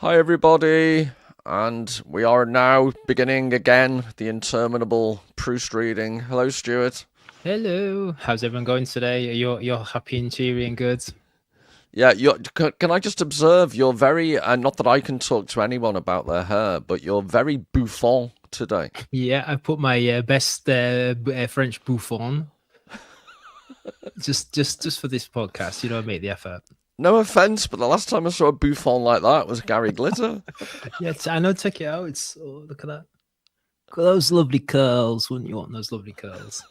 Hi everybody, and we are now beginning again the interminable Proust reading. Hello Stuart. Hello. How's everyone going today? You're happy and cheery and good? Yeah, can I just observe you're very, not that I can talk to anyone about their hair, but you're very bouffant today. Yeah, I put my best French bouffon just for this podcast. I made the effort. No offence, but the last time I saw a bouffant like that was Gary Glitter. Yeah, I know. Check it out. Look at that. Look at those lovely curls. Wouldn't you want those lovely curls?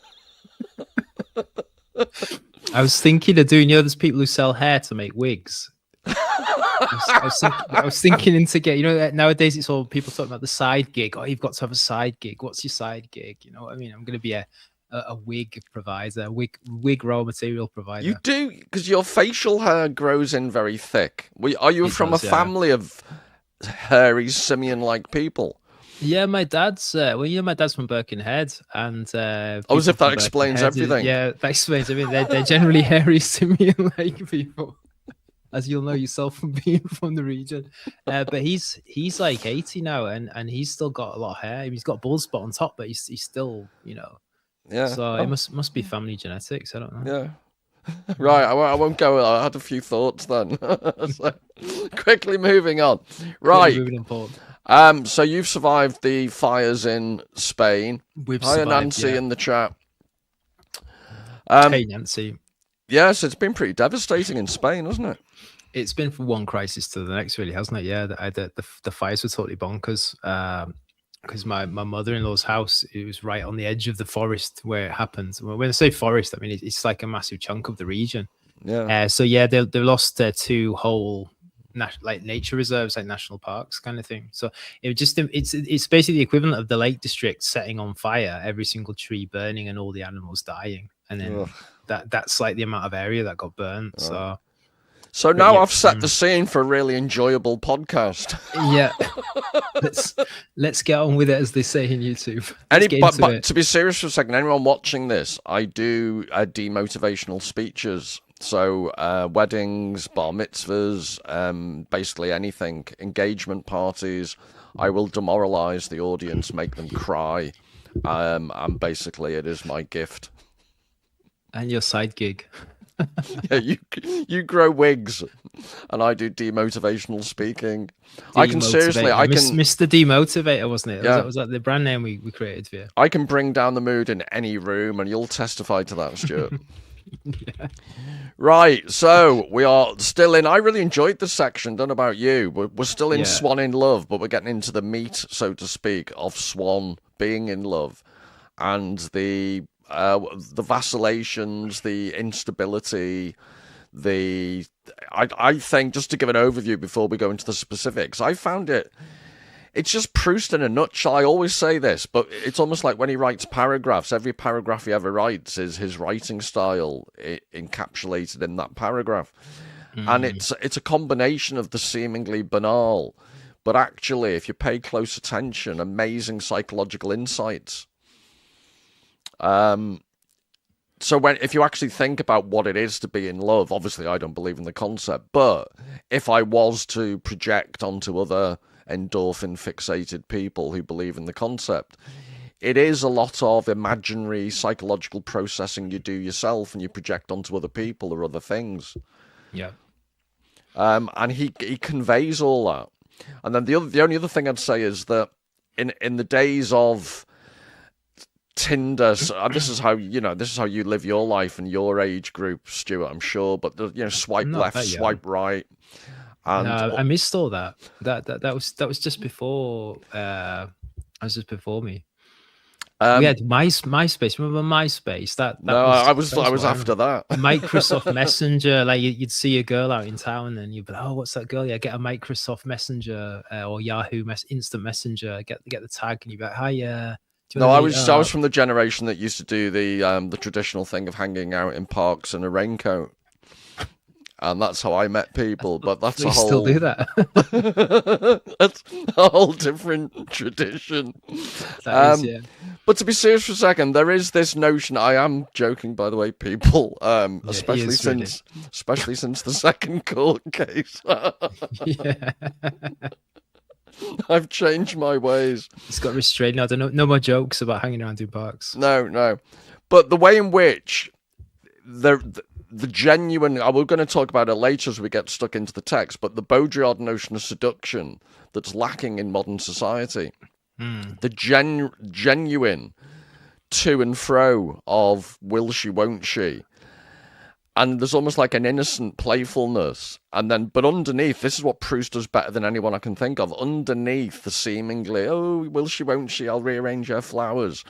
I was thinking of doing. There's people who sell hair to make wigs. I was thinking to get, nowadays it's all people talking about the side gig. Oh, you've got to have a side gig. What's your side gig? You know what I mean? I'm going to be a wig provider, wig raw material provider. You do, because your facial hair grows in very thick. Are you from a family of hairy simian-like people? Yeah, my dad's. My dad's from Birkenhead, and as if that explains everything. Yeah, that explains everything. They're generally hairy simian-like people, as you'll know yourself from being from the region. But he's like 80 now, and he's still got a lot of hair. He's got a bald spot on top, but he's still, Yeah. So it must be family genetics. I don't know. Yeah. Right, I won't go. I had a few thoughts then. So, quickly moving on. Right. So you've survived the fires in Spain. Hi, Nancy in the chat. Hey, Nancy. Yes, it's been pretty devastating in Spain, hasn't it? It's been from one crisis to the next, really, hasn't it? Yeah, the fires were totally bonkers. Because my mother-in-law's house, it was right on the edge of the forest where it happened. When I say forest, I mean it's like a massive chunk of the region. Yeah. So yeah, they lost two whole like nature reserves, like national parks kind of thing. So it's basically the equivalent of the Lake District setting on fire, every single tree burning and all the animals dying, and then that's like the amount of area that got burnt. So now I've set the scene for a really enjoyable podcast. Yeah, let's get on with it, as they say in YouTube. But to be serious for a second, anyone watching this, I do demotivational speeches. So weddings, bar mitzvahs, basically anything, engagement parties. I will demoralize the audience, make them cry, and basically it is my gift. And your side gig. Yeah, you grow wigs, and I do demotivational speaking. I can seriously, Mr. Demotivator, wasn't it? Yeah. Was that the brand name we created for you? I can bring down the mood in any room, and you'll testify to that, Stuart. Yeah. Right, so we are still in. I really enjoyed this section. Don't know about you. We're still in Swann in love, but we're getting into the meat, so to speak, of Swann being in love, and the vacillations, the instability, I think, just to give an overview before we go into the specifics, I found it's just Proust in a nutshell. I always say this, but it's almost like when he writes paragraphs, every paragraph he ever writes is his writing style encapsulated in that paragraph. And it's a combination of the seemingly banal, but actually, if you pay close attention, amazing psychological insights. So if you actually think about what it is to be in love, obviously I don't believe in the concept, but if I was to project onto other endorphin fixated people who believe in the concept, it is a lot of imaginary psychological processing you do yourself and you project onto other people or other things. Yeah. And he conveys all that. And then the only other thing I'd say is that in the days of Tinder, this is how you live your life in your age group, Stuart, I'm sure, but swipe left, swipe right. And I missed all that. That was just before that was just before me. We had MySpace. Remember MySpace? I was after that. Microsoft Messenger. Like you'd see a girl out in town, and you'd be like, "Oh, what's that girl? Yeah, get a Microsoft Messenger or Yahoo Instant Messenger. Get the tag, and you'd be like, "Hi, No, I was from the generation that used to do the traditional thing of hanging out in parks in a raincoat. and that's how I met people. But that's We still do that. that's a whole different tradition. That is, yeah. But to be serious for a second, there is this notion. I am joking, by the way, people. Especially since the second court case. Yeah. I've changed my ways. It's got restrained. I don't know. No more jokes about hanging around in parks. No. But the way in which the genuine, we're going to talk about it later as we get stuck into the text, but the Baudrillard notion of seduction that's lacking in modern society. The genuine to and fro of will she, won't she? And there's almost like an innocent playfulness. And then, but underneath, this is what Proust does better than anyone I can think of. Underneath the seemingly, oh, will she, won't she? I'll rearrange her flowers.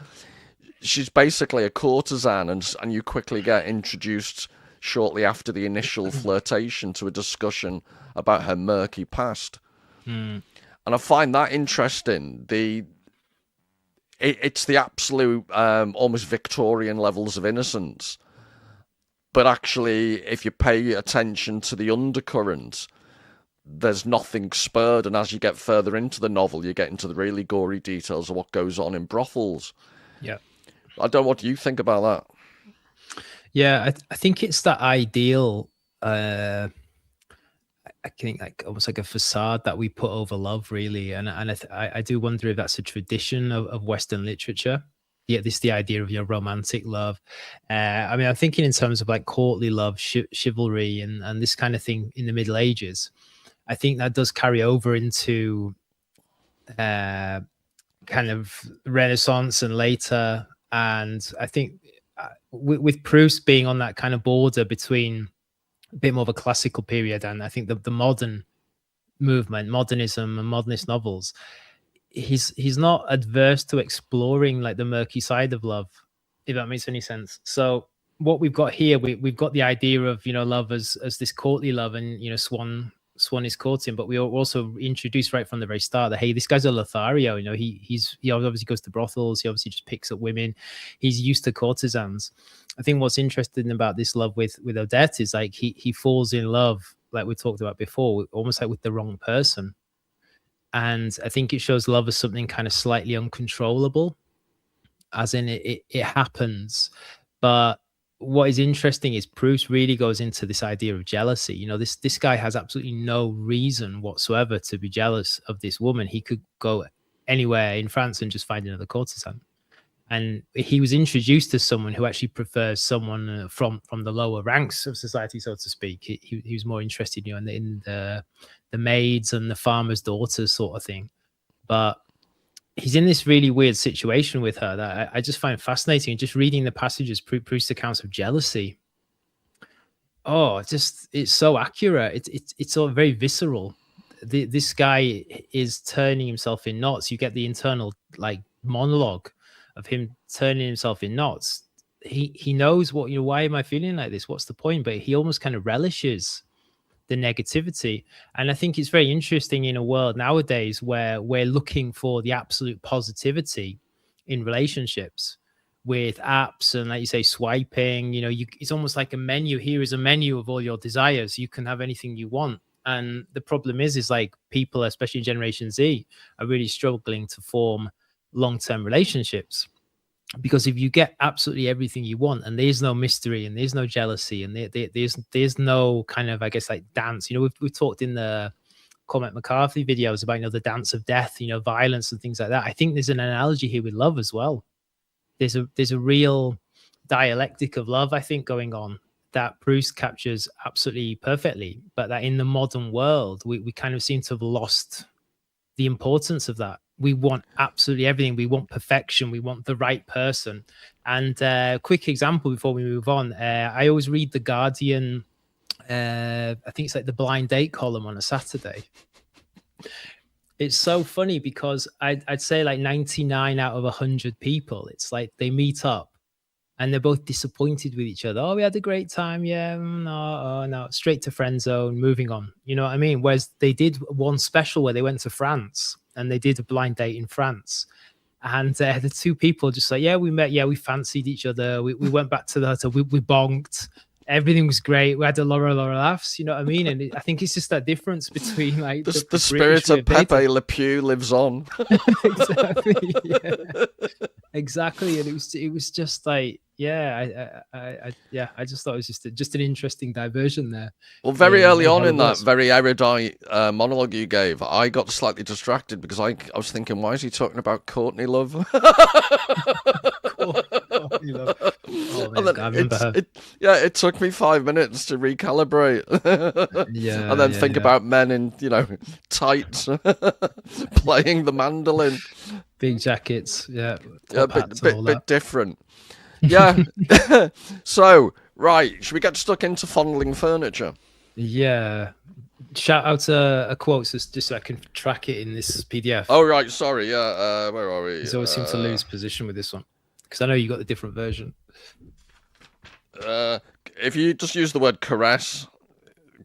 She's basically a courtesan, and you quickly get introduced shortly after the initial flirtation to a discussion about her murky past. And I find that interesting. It's the absolute, almost Victorian levels of innocence. But actually, if you pay attention to the undercurrent, there's nothing spurred. And as you get further into the novel, you get into the really gory details of what goes on in brothels. Yeah. I don't know what you think about that. Yeah, I think it's that ideal, I think like almost like a facade that we put over love, really. And I do wonder if that's a tradition of Western literature. Yeah, the idea of your romantic love. I mean, I'm thinking in terms of like courtly love, chivalry, and this kind of thing in the Middle Ages. I think that does carry over into kind of Renaissance and later. And I think with Proust being on that kind of border between a bit more of a classical period and I think the modern movement, modernism and modernist novels, he's not adverse to exploring like the murky side of love, if that makes any sense. So what we've got here, we've got the idea of, you know, love as this courtly love, and, you know, Swann is courting, but we also introduced right from the very start that, hey, this guy's a Lothario. You know, he obviously goes to brothels. He obviously just picks up women. He's used to courtesans. I think what's interesting about this love with Odette is like he falls in love, like we talked about before, almost like with the wrong person. And I think it shows love as something kind of slightly uncontrollable, as in it happens. But what is interesting is Proust really goes into this idea of jealousy. You know, this guy has absolutely no reason whatsoever to be jealous of this woman. He could go anywhere in France and just find another courtesan. And he was introduced to someone who actually prefers someone from the lower ranks of society, so to speak. He was more interested, you know, in the maids and the farmers' daughters sort of thing. But he's in this really weird situation with her that I just find fascinating. Just reading the passages, Proust's accounts of jealousy. Oh, it's so accurate. It's all very visceral. This guy is turning himself in knots. You get the internal like monologue of him turning himself in knots. He knows what, you know, why am I feeling like this? What's the point? But he almost kind of relishes the negativity. And I think it's very interesting in a world nowadays where we're looking for the absolute positivity in relationships with apps and, like you say, swiping. You know, it's almost like a menu. Here is a menu of all your desires. You can have anything you want. And the problem is like people, especially Generation Z, are really struggling to form long-term relationships, because if you get absolutely everything you want and there's no mystery and there's no jealousy and there's no kind of, I guess, like dance, you know, we've talked in the Cormac McCarthy videos about, you know, the dance of death, you know, violence and things like that. I think there's an analogy here with love as well. There's a real dialectic of love, I think, going on that Proust captures absolutely perfectly, but that in the modern world we kind of seem to have lost the importance of that. We want absolutely everything. We want perfection. We want the right person. And quick example before we move on. I always read The Guardian. I think it's like the blind date column on a Saturday. It's so funny because I'd say like 99 out of 100 people, it's like they meet up and they're both disappointed with each other. Oh, we had a great time. Yeah, no, straight to friend zone, moving on. You know what I mean? Whereas they did one special where they went to France and they did a blind date in France. And the two people just like, yeah, we met. Yeah, we fancied each other. We went back to the hotel. We bonked. everything was great. We had a lot of laughs, you know what I mean? And I think it's just that difference between like the spirit of Pepe Le Pew lives on. Exactly. Yeah. Exactly. And it was just like, yeah, I just thought it was just an interesting diversion there. Well, very early on in that very erudite monologue you gave, I got slightly distracted because I was thinking, why is he talking about Courtney Love? Courtney Love. Oh, man, I remember her. It took me 5 minutes to recalibrate. And then think about men in, tights playing the mandolin. Big jackets, a bit different. Yeah. So, right, should we get stuck into fondling furniture? Yeah. Shout out a quote just so I can track it in this PDF. Oh, right, sorry. Yeah, where are we? I always seem to lose position with this one because I know you got the different version. If you just use the word caress,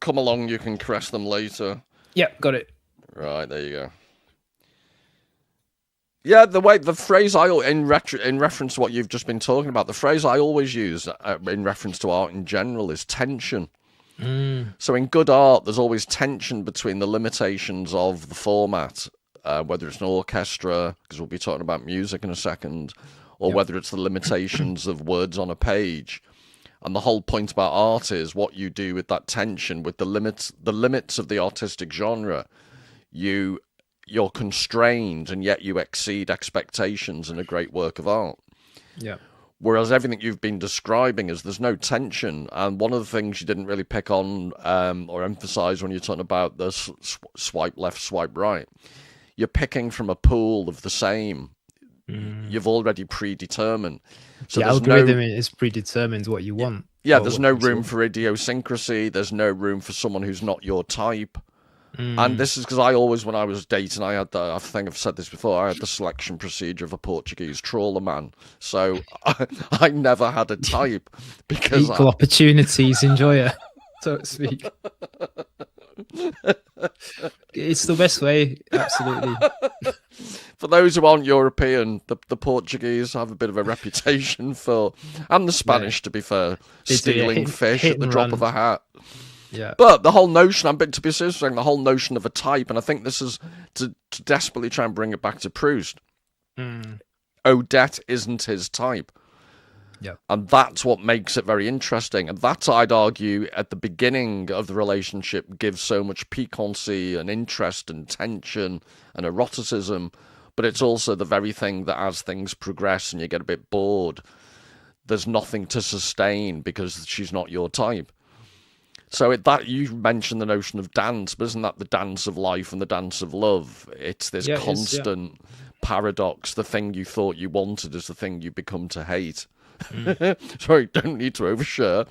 come along, you can caress them later. Yep, got it. Right, there you go. Yeah, the phrase in reference to what you've just been talking about, the phrase I always use in reference to art in general is tension. So in good art, there's always tension between the limitations of the format, whether it's an orchestra, because we'll be talking about music in a second, or whether it's the limitations of words on a page. And the whole point about art is what you do with that tension, with the limits of the artistic genre. You're constrained, and yet you exceed expectations in a great work of art. Yeah. Whereas everything you've been describing is there's no tension. And one of the things you didn't really pick on or emphasize when you're talking about the swipe left, swipe right, you're picking from a pool of the same. You've already predetermined. So the algorithm is predetermined what you want. Yeah, there's no room for idiosyncrasy. There's no room for someone who's not your type. And this is because I always, when I was dating, I think I've said this before, I had the selection procedure of a Portuguese trawler man. So I never had a type because equal opportunities enjoyer, so to speak. It's the best way, absolutely. For those who aren't European, the Portuguese have a bit of a reputation for, and the Spanish, to be fair, stealing fish at the drop of a hat. Yeah. But the whole notion, to be serious, the whole notion of a type, and I think this is to desperately try and bring it back to Proust. Odette isn't his type. Yeah. And that's what makes it very interesting. And that, I'd argue, at the beginning of the relationship gives so much piquancy and interest and tension and eroticism. But it's also the very thing that as things progress and you get a bit bored, there's nothing to sustain because she's not your type. So that you mentioned the notion of dance, but isn't that the dance of life and the dance of love? It's this constant paradox. The thing you thought you wanted is the thing you become to hate. Sorry, don't need to overshare.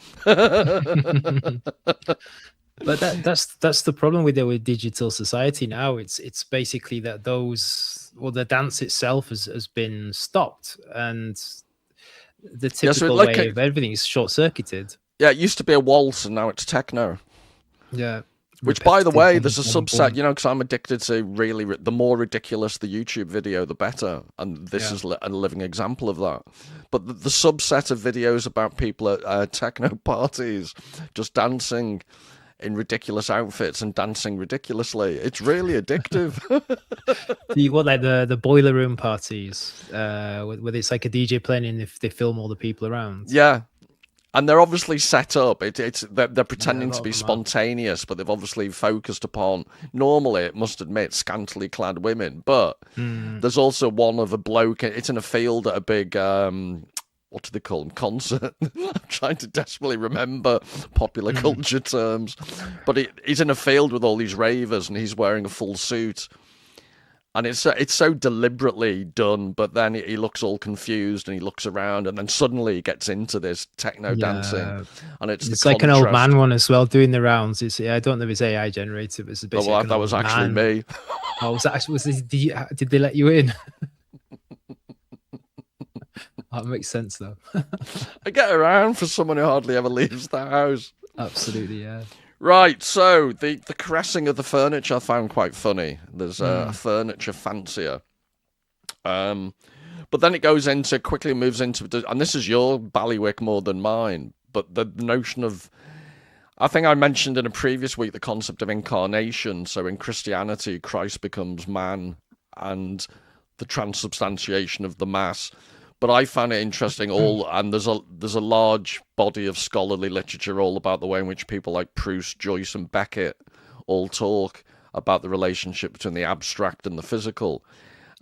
But that's the problem with digital society now. It's basically that the dance itself has been stopped, and the typical way of everything is short circuited. Yeah, it used to be a waltz, and now it's techno. Yeah. Which, by the way, there's a subset, because I'm addicted to the more ridiculous the YouTube video, the better. And this is a living example of that. But the subset of videos about people at techno parties just dancing in ridiculous outfits and dancing ridiculously, it's really addictive. the boiler room parties, where it's like a DJ playing and if they film all the people around. Yeah. And they're obviously set up. They're pretending to be spontaneous, but they've obviously focused upon, normally, it must admit, scantily clad women. But there's also one of a bloke. It's in a field at a big, what do they call them, concert? I'm trying to desperately remember popular culture terms. But he's in a field with all these ravers, and he's wearing a full suit. And it's so deliberately done, but then he looks all confused and he looks around, and then suddenly he gets into this techno dancing, and it's like an old man one as well doing the rounds. I don't know if it's AI generated, but it's basically that was actually me. Oh, did they let you in? That makes sense though. I get around for someone who hardly ever leaves the house. Absolutely, yeah. Right, so the caressing of the furniture I found quite funny. There's a furniture fancier. But then it quickly moves into, and this is your ballywick more than mine, but the notion of, I think I mentioned in a previous week the concept of incarnation. So in Christianity, Christ becomes man and the transubstantiation of the mass. But I found it interesting and there's a large body of scholarly literature all about the way in which people like Proust, Joyce, and Beckett all talk about the relationship between the abstract and the physical.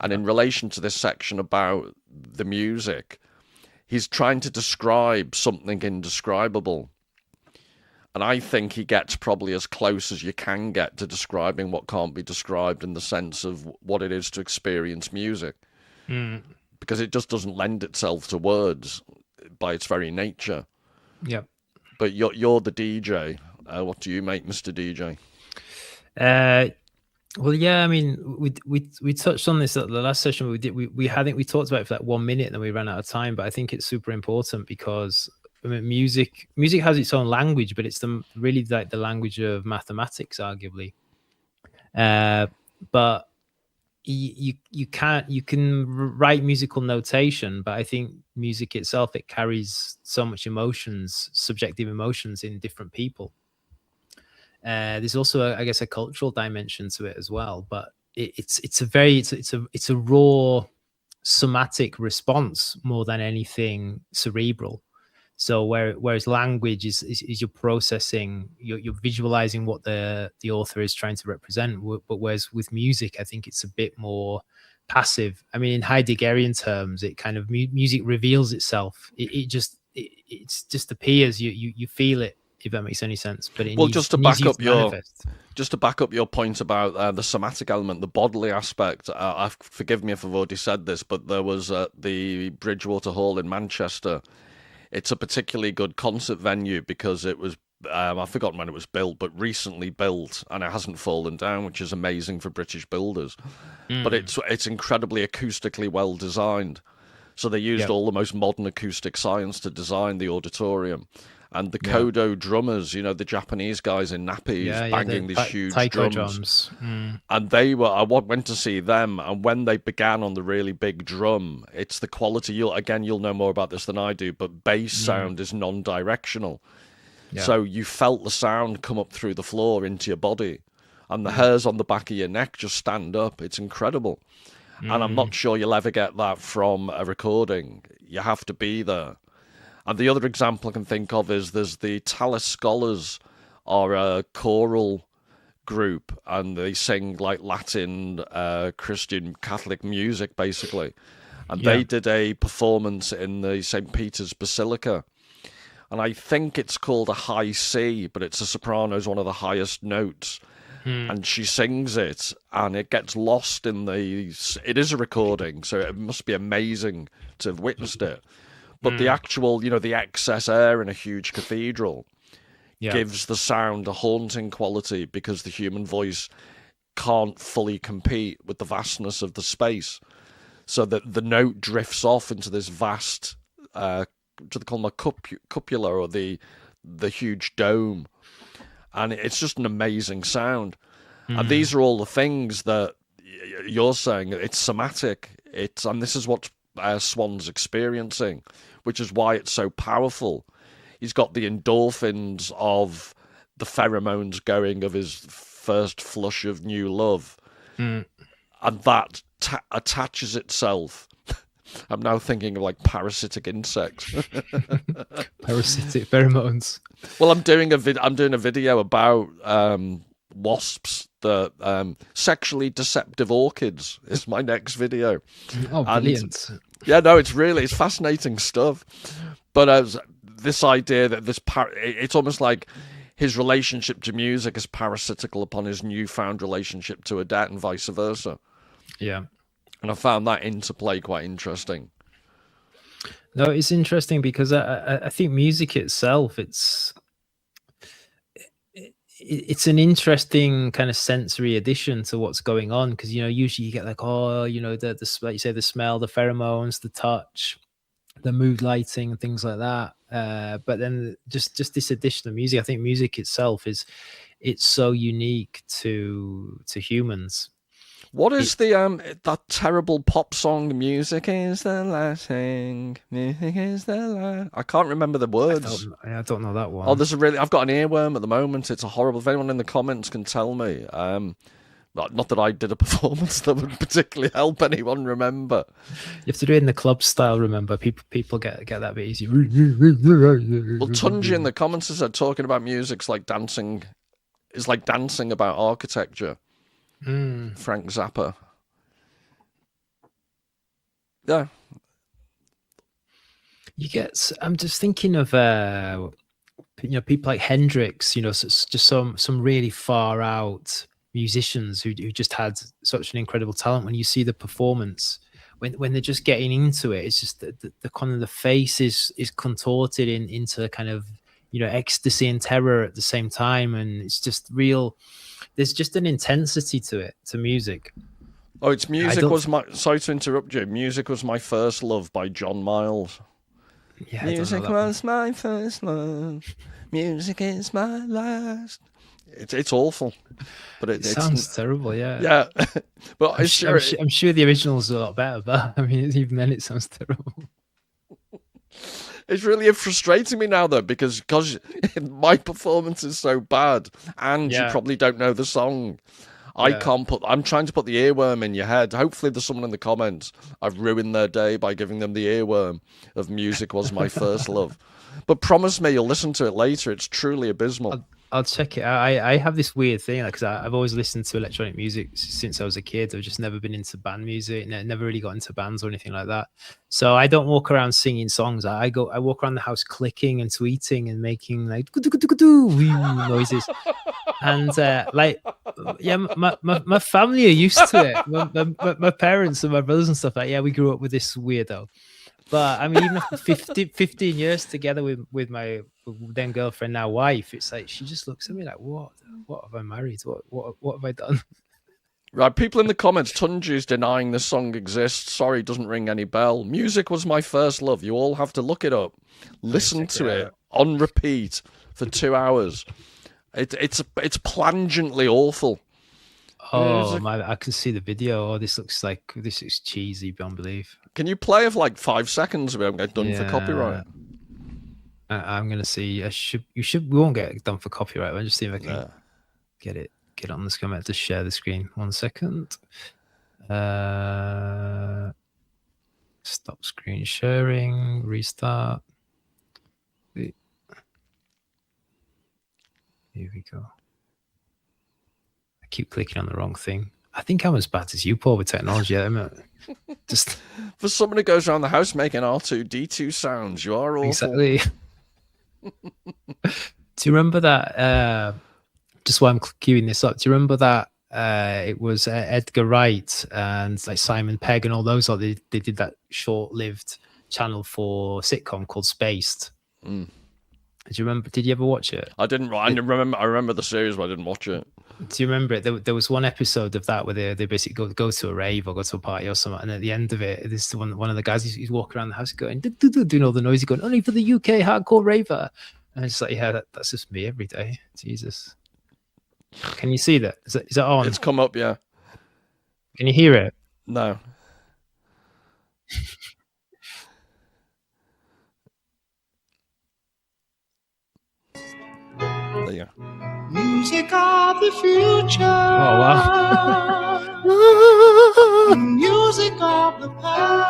And in relation to this section about the music, he's trying to describe something indescribable. And I think he gets probably as close as you can get to describing what can't be described in the sense of what it is to experience music. Because it just doesn't lend itself to words by its very nature. Yeah. But you're the DJ. What do you make, Mr. DJ? Well, yeah, I mean, we touched on this at the last session. We talked about it for like 1 minute, and then we ran out of time. But I think it's super important because I mean, music has its own language, but it's really like the language of mathematics, arguably. But you can write musical notation, but I think music itself, it carries so much emotions, subjective emotions in different people. There's also I guess a cultural dimension to it as well, but it's a raw somatic response more than anything cerebral. So whereas language is you're processing, you're visualizing what the author is trying to represent, but whereas with music, I think it's a bit more passive. I mean, in Heideggerian terms, it kind of music reveals itself. It just appears. You feel it, if that makes any sense. But just to back up your point about the somatic element, the bodily aspect. Forgive me if I've already said this, but there was the Bridgewater Hall in Manchester. It's a particularly good concert venue because it was, I've forgotten when it was built, but recently built, and it hasn't fallen down, which is amazing for British builders. But it's incredibly acoustically well designed. So they used all the most modern acoustic science to design the auditorium. And the Kodo drummers, the Japanese guys in nappies banging these huge drums. And I went to see them, and when they began on the really big drum, it's the quality. You'll know more about this than I do, but bass sound is non-directional. So you felt the sound come up through the floor into your body, and the hairs on the back of your neck just stand up. It's incredible. And I'm not sure you'll ever get that from a recording. You have to be there. And the other example I can think of is there's the Tallis Scholars are a choral group, and they sing like Latin, Christian, Catholic music, basically. And they did a performance in the St. Peter's Basilica. And I think it's called a high C, but it's a soprano's one of the highest notes. And she sings it, and it gets lost in it is a recording, so it must be amazing to have witnessed it. But the actual, the excess air in a huge cathedral gives the sound a haunting quality because the human voice can't fully compete with the vastness of the space. So that the note drifts off into this vast, what do they call them, a cupula, or the huge dome. And it's just an amazing sound. And these are all the things that you're saying. It's somatic. And this is what Swann's experiencing, which is why it's so powerful. He's got the endorphins of the pheromones going of his first flush of new love. And that attaches itself. I'm now thinking of like parasitic insects. Parasitic pheromones. Well, I'm doing a video about wasps, the sexually deceptive orchids is my next video. Oh, brilliant. It's fascinating stuff. But as this idea that it's almost like his relationship to music is parasitical upon his newfound relationship to Odette and vice versa. Yeah. And I found that interplay quite interesting. No, it's interesting because I think music itself, it's an interesting kind of sensory addition to what's going on, because usually you get like, the like you say, the smell, the pheromones, the touch, the mood lighting, and things like that. But then just this addition of music, I think music itself it's so unique to humans. What is that terrible pop song? Music is the last thing. Music is the last. I can't remember the words. I don't know that one. Oh, I've got an earworm at the moment. It's a horrible. If anyone in the comments can tell me, not that I did a performance that would particularly help anyone remember. You have to do it in the club style. Remember, people get that bit easy. Well, Tunji in the comments said talking about music's like dancing. Is like dancing about architecture. Frank Zappa. Yeah. I'm just thinking of people like Hendrix, just some really far out musicians who just had such an incredible talent. When you see the performance, when they're just getting into it, it's just the kind of the face is contorted into kind of ecstasy and terror at the same time, and it's just real. There's just an intensity to music. Oh, it's music sorry to interrupt you. Music Was My First Love by John Miles. Yeah, music was my first love. Music is my last. It's awful, but it sounds terrible. Yeah, yeah. But I'm sure the original's a lot better, but I mean, even then, it sounds terrible. It's really frustrating me now, though, because my performance is so bad, and you probably don't know the song. I'm trying to put the earworm in your head. Hopefully there's someone in the comments. I've ruined their day by giving them the earworm of Music Was My First Love. But promise me you'll listen to it later. It's truly abysmal. I'll check it out. I have this weird thing because I've always listened to electronic music since I was a kid. I've just never been into band music. Never really got into bands or anything like that. So I don't walk around singing songs. I walk around the house clicking and tweeting and making like noises. And my family are used to it. My parents and my brothers and stuff we grew up with this weirdo. But I mean, even after 15 years together with my then girlfriend, now wife, it's like she just looks at me like, what have I married? What have I done? Right, people in the comments, Tunji's denying the song exists. Sorry, it doesn't ring any bell. Music Was My First Love. You all have to look it up. Listen to it on repeat for 2 hours. It's plangently awful. Oh my! I can see the video. Oh, this is cheesy beyond belief. Can you play it for like 5 seconds? We don't get done for copyright. I'm gonna see. We won't get done for copyright. I'll just see if I can get it on the screen. I have to share the screen. 1 second. Stop screen sharing. Restart. Here we go. I keep clicking on the wrong thing. I think I'm as bad as you, Paul, with technology. Just for someone who goes around the house making R2D2 sounds, you are awful. Exactly. Do you remember that? Just while I'm queuing this up, do you remember that it was Edgar Wright and like Simon Pegg and all those? They did that short-lived Channel 4 sitcom called Spaced. Mm. Do you remember? Did you ever watch it? I didn't. I remember the series, but I didn't watch it. Do you remember it? There was one episode of that where they basically go to a rave or go to a party or something, and at the end of it, this one of the guys he's walking around the house going doing all the noise, going only for the UK hardcore raver, and it's like that's just me every day. Jesus, can you see that? Is that on? It's come up, yeah. Can you hear it? No. There you go. Music of the future. Oh wow. Music of the past.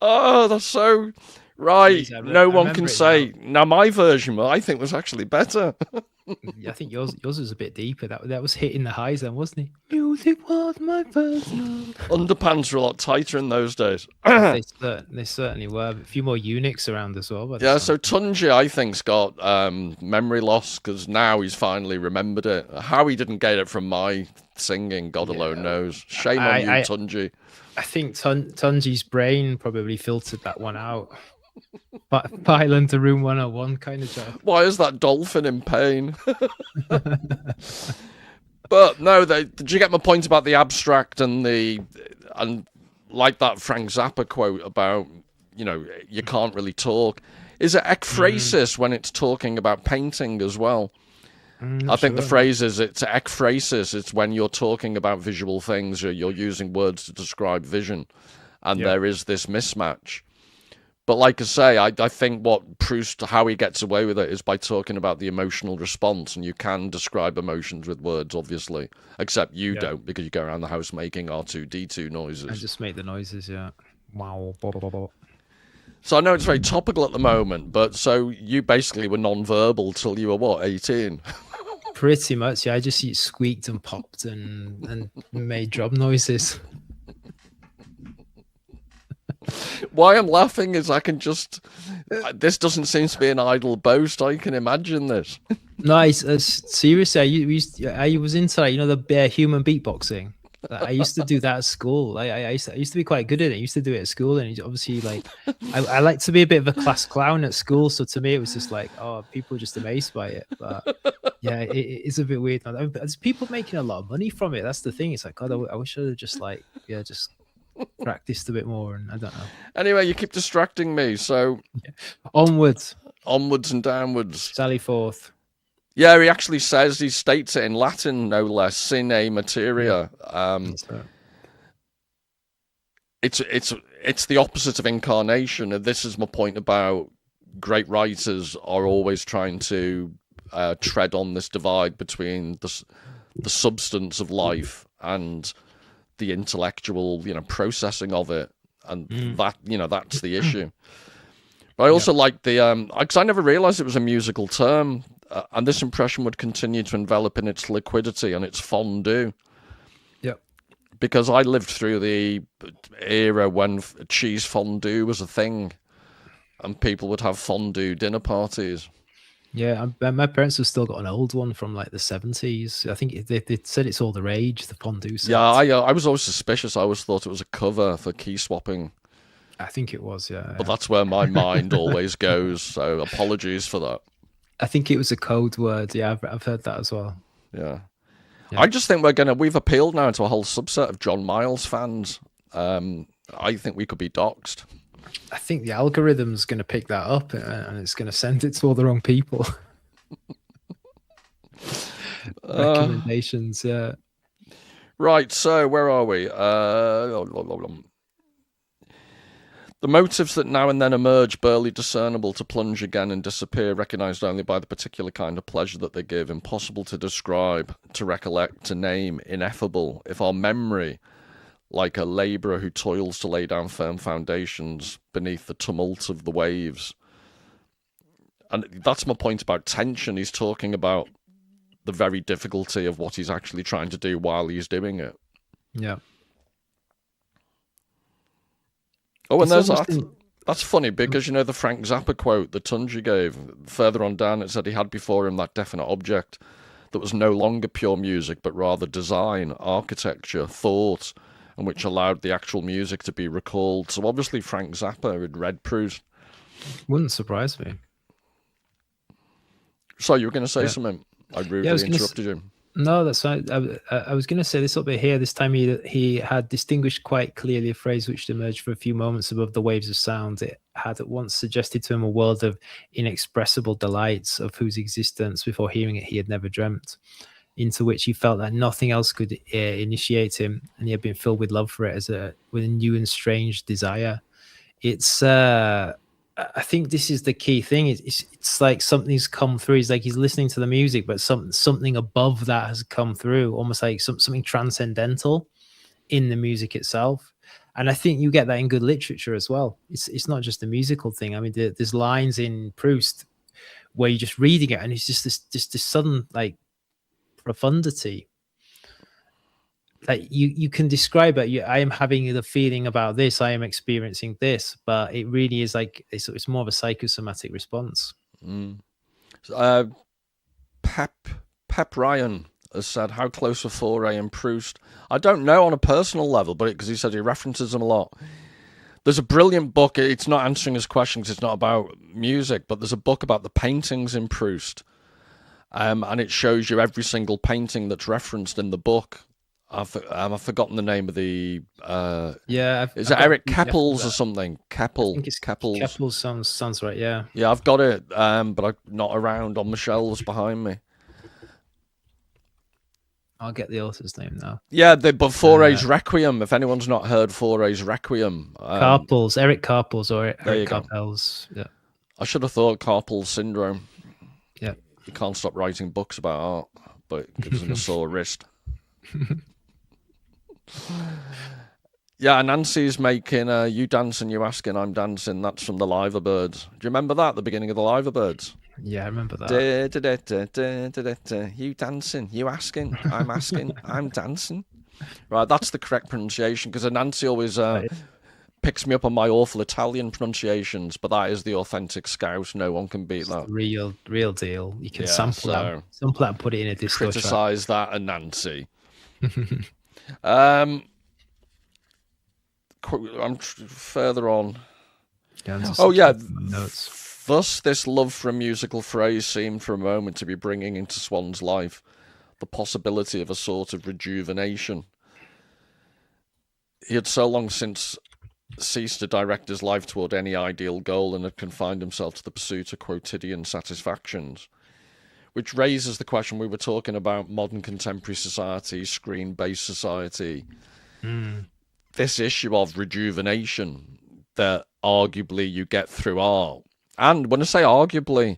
Oh, that's so right. No one can say now my version, I think, was actually better. I think yours was a bit deeper. That was hitting the highs then, wasn't he? Music was my first love. Underpants were a lot tighter in those days. They certainly were. A few more eunuchs around as well. Yeah, so Tunji, I think's got memory loss because now he's finally remembered it. How he didn't get it from my singing, God alone knows. Shame on you, Tunji. I think Tunji's brain probably filtered that one out. Pile to Room 101 kind of job. Why is that dolphin in pain? But no, did you get my point about the abstract and like that Frank Zappa quote about, you can't really talk? Is it ekphrasis when it's talking about painting as well? I think the phrase is it's ekphrasis. It's when you're talking about visual things, you're using words to describe vision, and there is this mismatch. But like I say, I think what Proust, how he gets away with it is by talking about the emotional response, and you can describe emotions with words, obviously, except you don't, because you go around the house making R2-D2 noises. I just make the noises, Wow. So I know it's very topical at the moment, but so you basically were non-verbal till you were, what, 18? Pretty much, yeah. I just squeaked and popped and made drum noises. Why I'm laughing is I can just... This doesn't seem to be an idle boast. I can imagine this. No, seriously, I was into, like, the human beatboxing. I used to do that at school. I used to be quite good at it. I used to do it at school, and obviously, like, I like to be a bit of a class clown at school. So to me, it was just like, oh, people are just amazed by it. But yeah, it's a bit weird. There's people making a lot of money from it. That's the thing. It's like, God, I wish I'd have just just practiced a bit more. And I don't know. Anyway, you keep distracting me. So onwards and downwards. Sally forth. Yeah, he actually says, he states it in Latin, no less, sine materia. It's the opposite of incarnation, and this is my point about great writers are always trying to tread on this divide between the substance of life and the intellectual, processing of it, and that's the issue. But I also like the because I never realized it was a musical term. And this impression would continue to envelop in its liquidity and its fondue. Yep. Because I lived through the era when cheese fondue was a thing, and people would have fondue dinner parties. Yeah, my parents have still got an old one from like the 70s. I think they said it's all the rage, the fondue set. Yeah, I was always suspicious. I always thought it was a cover for key swapping. I think it was, yeah. But that's where my mind always goes, so apologies for that. I think it was a code word. Yeah, I've heard that as well. Yeah. I just think we've appealed now to a whole subset of John Miles fans. I think we could be doxxed. I think the algorithm's going to pick that up and it's going to send it to all the wrong people. Recommendations, yeah. Right, so where are we? The motives that now and then emerge, barely discernible, to plunge again and disappear, recognised only by the particular kind of pleasure that they give, impossible to describe, to recollect, to name, ineffable, if our memory, like a labourer who toils to lay down firm foundations beneath the tumult of the waves. And that's my point about tension. He's talking about the very difficulty of what he's actually trying to do while he's doing it. Yeah. Oh, and that's funny because, the Frank Zappa quote that Tunji gave, further on down, it said he had before him that definite object that was no longer pure music, but rather design, architecture, thought, and which allowed the actual music to be recalled. So obviously Frank Zappa had read Proust. Wouldn't surprise me. So you were going to say something? I rudely interrupted you. No, that's right. I was going to say this up here. This time he had distinguished quite clearly a phrase which emerged for a few moments above the waves of sound. It had at once suggested to him a world of inexpressible delights of whose existence before hearing it he had never dreamt, into which he felt that nothing else could initiate him, and he had been filled with love for it with a new and strange desire. It's I think this is the key thing. It's like something's come through. He's like he's listening to the music, but something above that has come through, almost like something transcendental in the music itself. And I think you get that in good literature as well. It's not just a musical thing. I mean, there's lines in Proust where you're just reading it, and it's just this sudden like profundity. Like you can describe it. I am having the feeling about this. I am experiencing this, but it really is like it's more of a psychosomatic response. Pep Ryan has said, "How close are Fauré and Proust?" I don't know on a personal level, but because he said he references them a lot. There's a brilliant book. It's not answering his questions. It's not about music, but there's a book about the paintings in Proust, and it shows you every single painting that's referenced in the book. I've forgotten the name of the. Is it Eric Keppels or something? Keppel. I think it's Keppels. Keppels sounds right. Yeah. Yeah, I've got it, but I'm not around on the shelves behind me. I'll get the author's name now. Yeah, but Fauré's Requiem. If anyone's not heard Fauré's Requiem, Carpels, Eric Carpels or there you Eric go. Carpels. Yeah, I should have thought carpal syndrome. yeah. He can't stop writing books about art, but it gives him a sore wrist. Yeah, Nancy's making You Dancing, You Asking, I'm Dancing. That's from the Liverbirds. Do you remember that, the beginning of the Liverbirds? Yeah, I remember that. You dancing, you asking, I'm dancing. Right, that's the correct pronunciation, because Nancy always picks me up on my awful Italian pronunciations, but that is the authentic Scouse. No one can beat that. Real deal. You can Yeah, sample that and put it in a disco track. Criticise that and Nancy. I'm further on. Oh yeah, notes. Thus this love for a musical phrase seemed for a moment to be bringing into Swann's life the possibility of a sort of rejuvenation. He had so long since ceased to direct his life toward any ideal goal and had confined himself to the pursuit of quotidian satisfactions, which raises the question we were talking about: modern contemporary society, screen-based society. This issue of rejuvenation that arguably you get through art. And when I say arguably,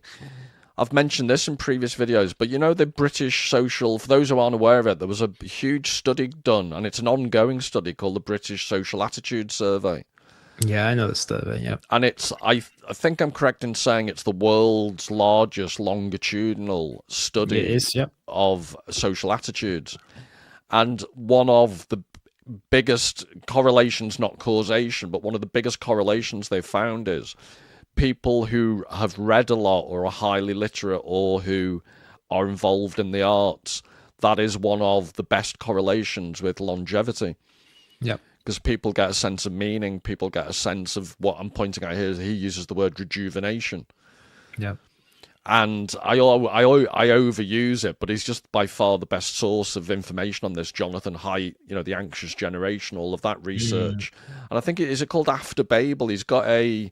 I've mentioned this in previous videos, but you know the British social, for those who aren't aware of it, there was a huge study done, and it's an ongoing study called the British Social Attitude Survey. Yeah, I know the survey, yeah. And it's, I think I'm correct in saying it's the world's largest longitudinal study of social attitudes. And one of the biggest correlations, not causation, but one of the biggest correlations they found is people who have read a lot or are highly literate or who are involved in the arts, that is one of the best correlations with longevity. Yeah. Because people get a sense of meaning, people get a sense of what I'm pointing out here. He uses the word rejuvenation. Yeah. And I overuse it, but he's just by far the best source of information on this. Jonathan Haidt, you know, the anxious generation, all of that research. And I think is it called After Babel? He's got a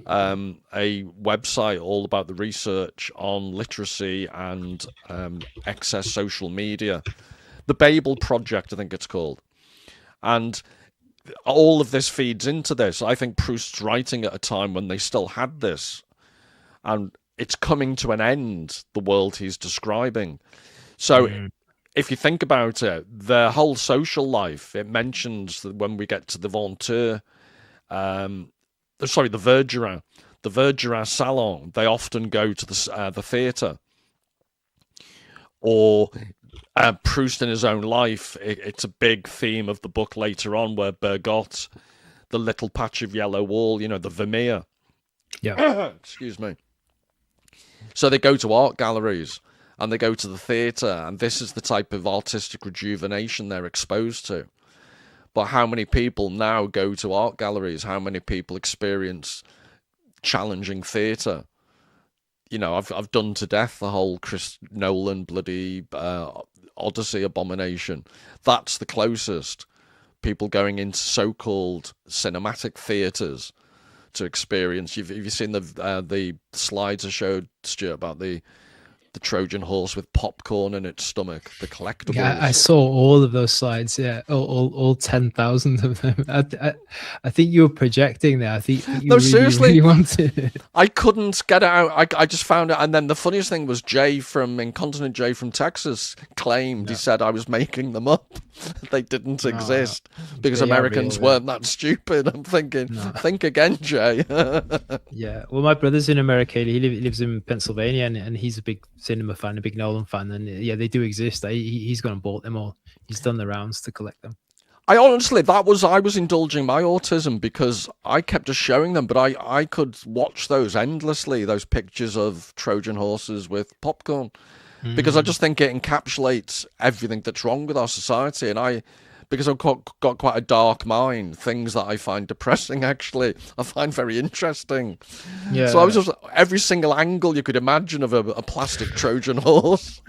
website all about the research on literacy and excess social media. The Babel Project, I think it's called. And all of this feeds into this. I think Proust's writing at a time when they still had this. And it's coming to an end, the world he's describing. So if you think about it, their whole social life, it mentions that when we get to the Venture, the Verdurin salon, they often go to the theatre. Or Proust in his own life, it's a big theme of the book later on where Bergotte, the little patch of yellow wall, you know, the Vermeer. Yeah. Excuse me. So they go to art galleries and they go to the theatre, and this is the type of artistic rejuvenation they're exposed to. But how many people now go to art galleries? How many people experience challenging theatre? You know, I've done to death the whole Chris Nolan bloody Odyssey abomination. That's the closest. People going into so-called cinematic theatres to experience. Have you seen the slides I showed, Stuart, about the Trojan horse with popcorn in its stomach, the collectibles? Yeah, I saw all of those slides. Yeah, all 10,000 of them. I think you were projecting there. I think you really wanted it. I couldn't get it out. I just found it, and then the funniest thing was Incontinent Jay from Texas claimed, he said I was making them up. They didn't exist because Americans weren't that stupid. I'm thinking, think again, Jay. Yeah, well, my brother's in America. He lives in Pennsylvania, and he's a big cinema fan, a big Nolan fan, and yeah, they do exist. He's gone and bought them all. He's done the rounds to collect them. I honestly, I was indulging my autism because I kept just showing them, but I could watch those endlessly, those pictures of Trojan horses with popcorn, because I just think it encapsulates everything that's wrong with our society. And because I've got quite a dark mind, things that I find depressing, actually, I find very interesting. Yeah. So I was just, every single angle you could imagine of a plastic Trojan horse.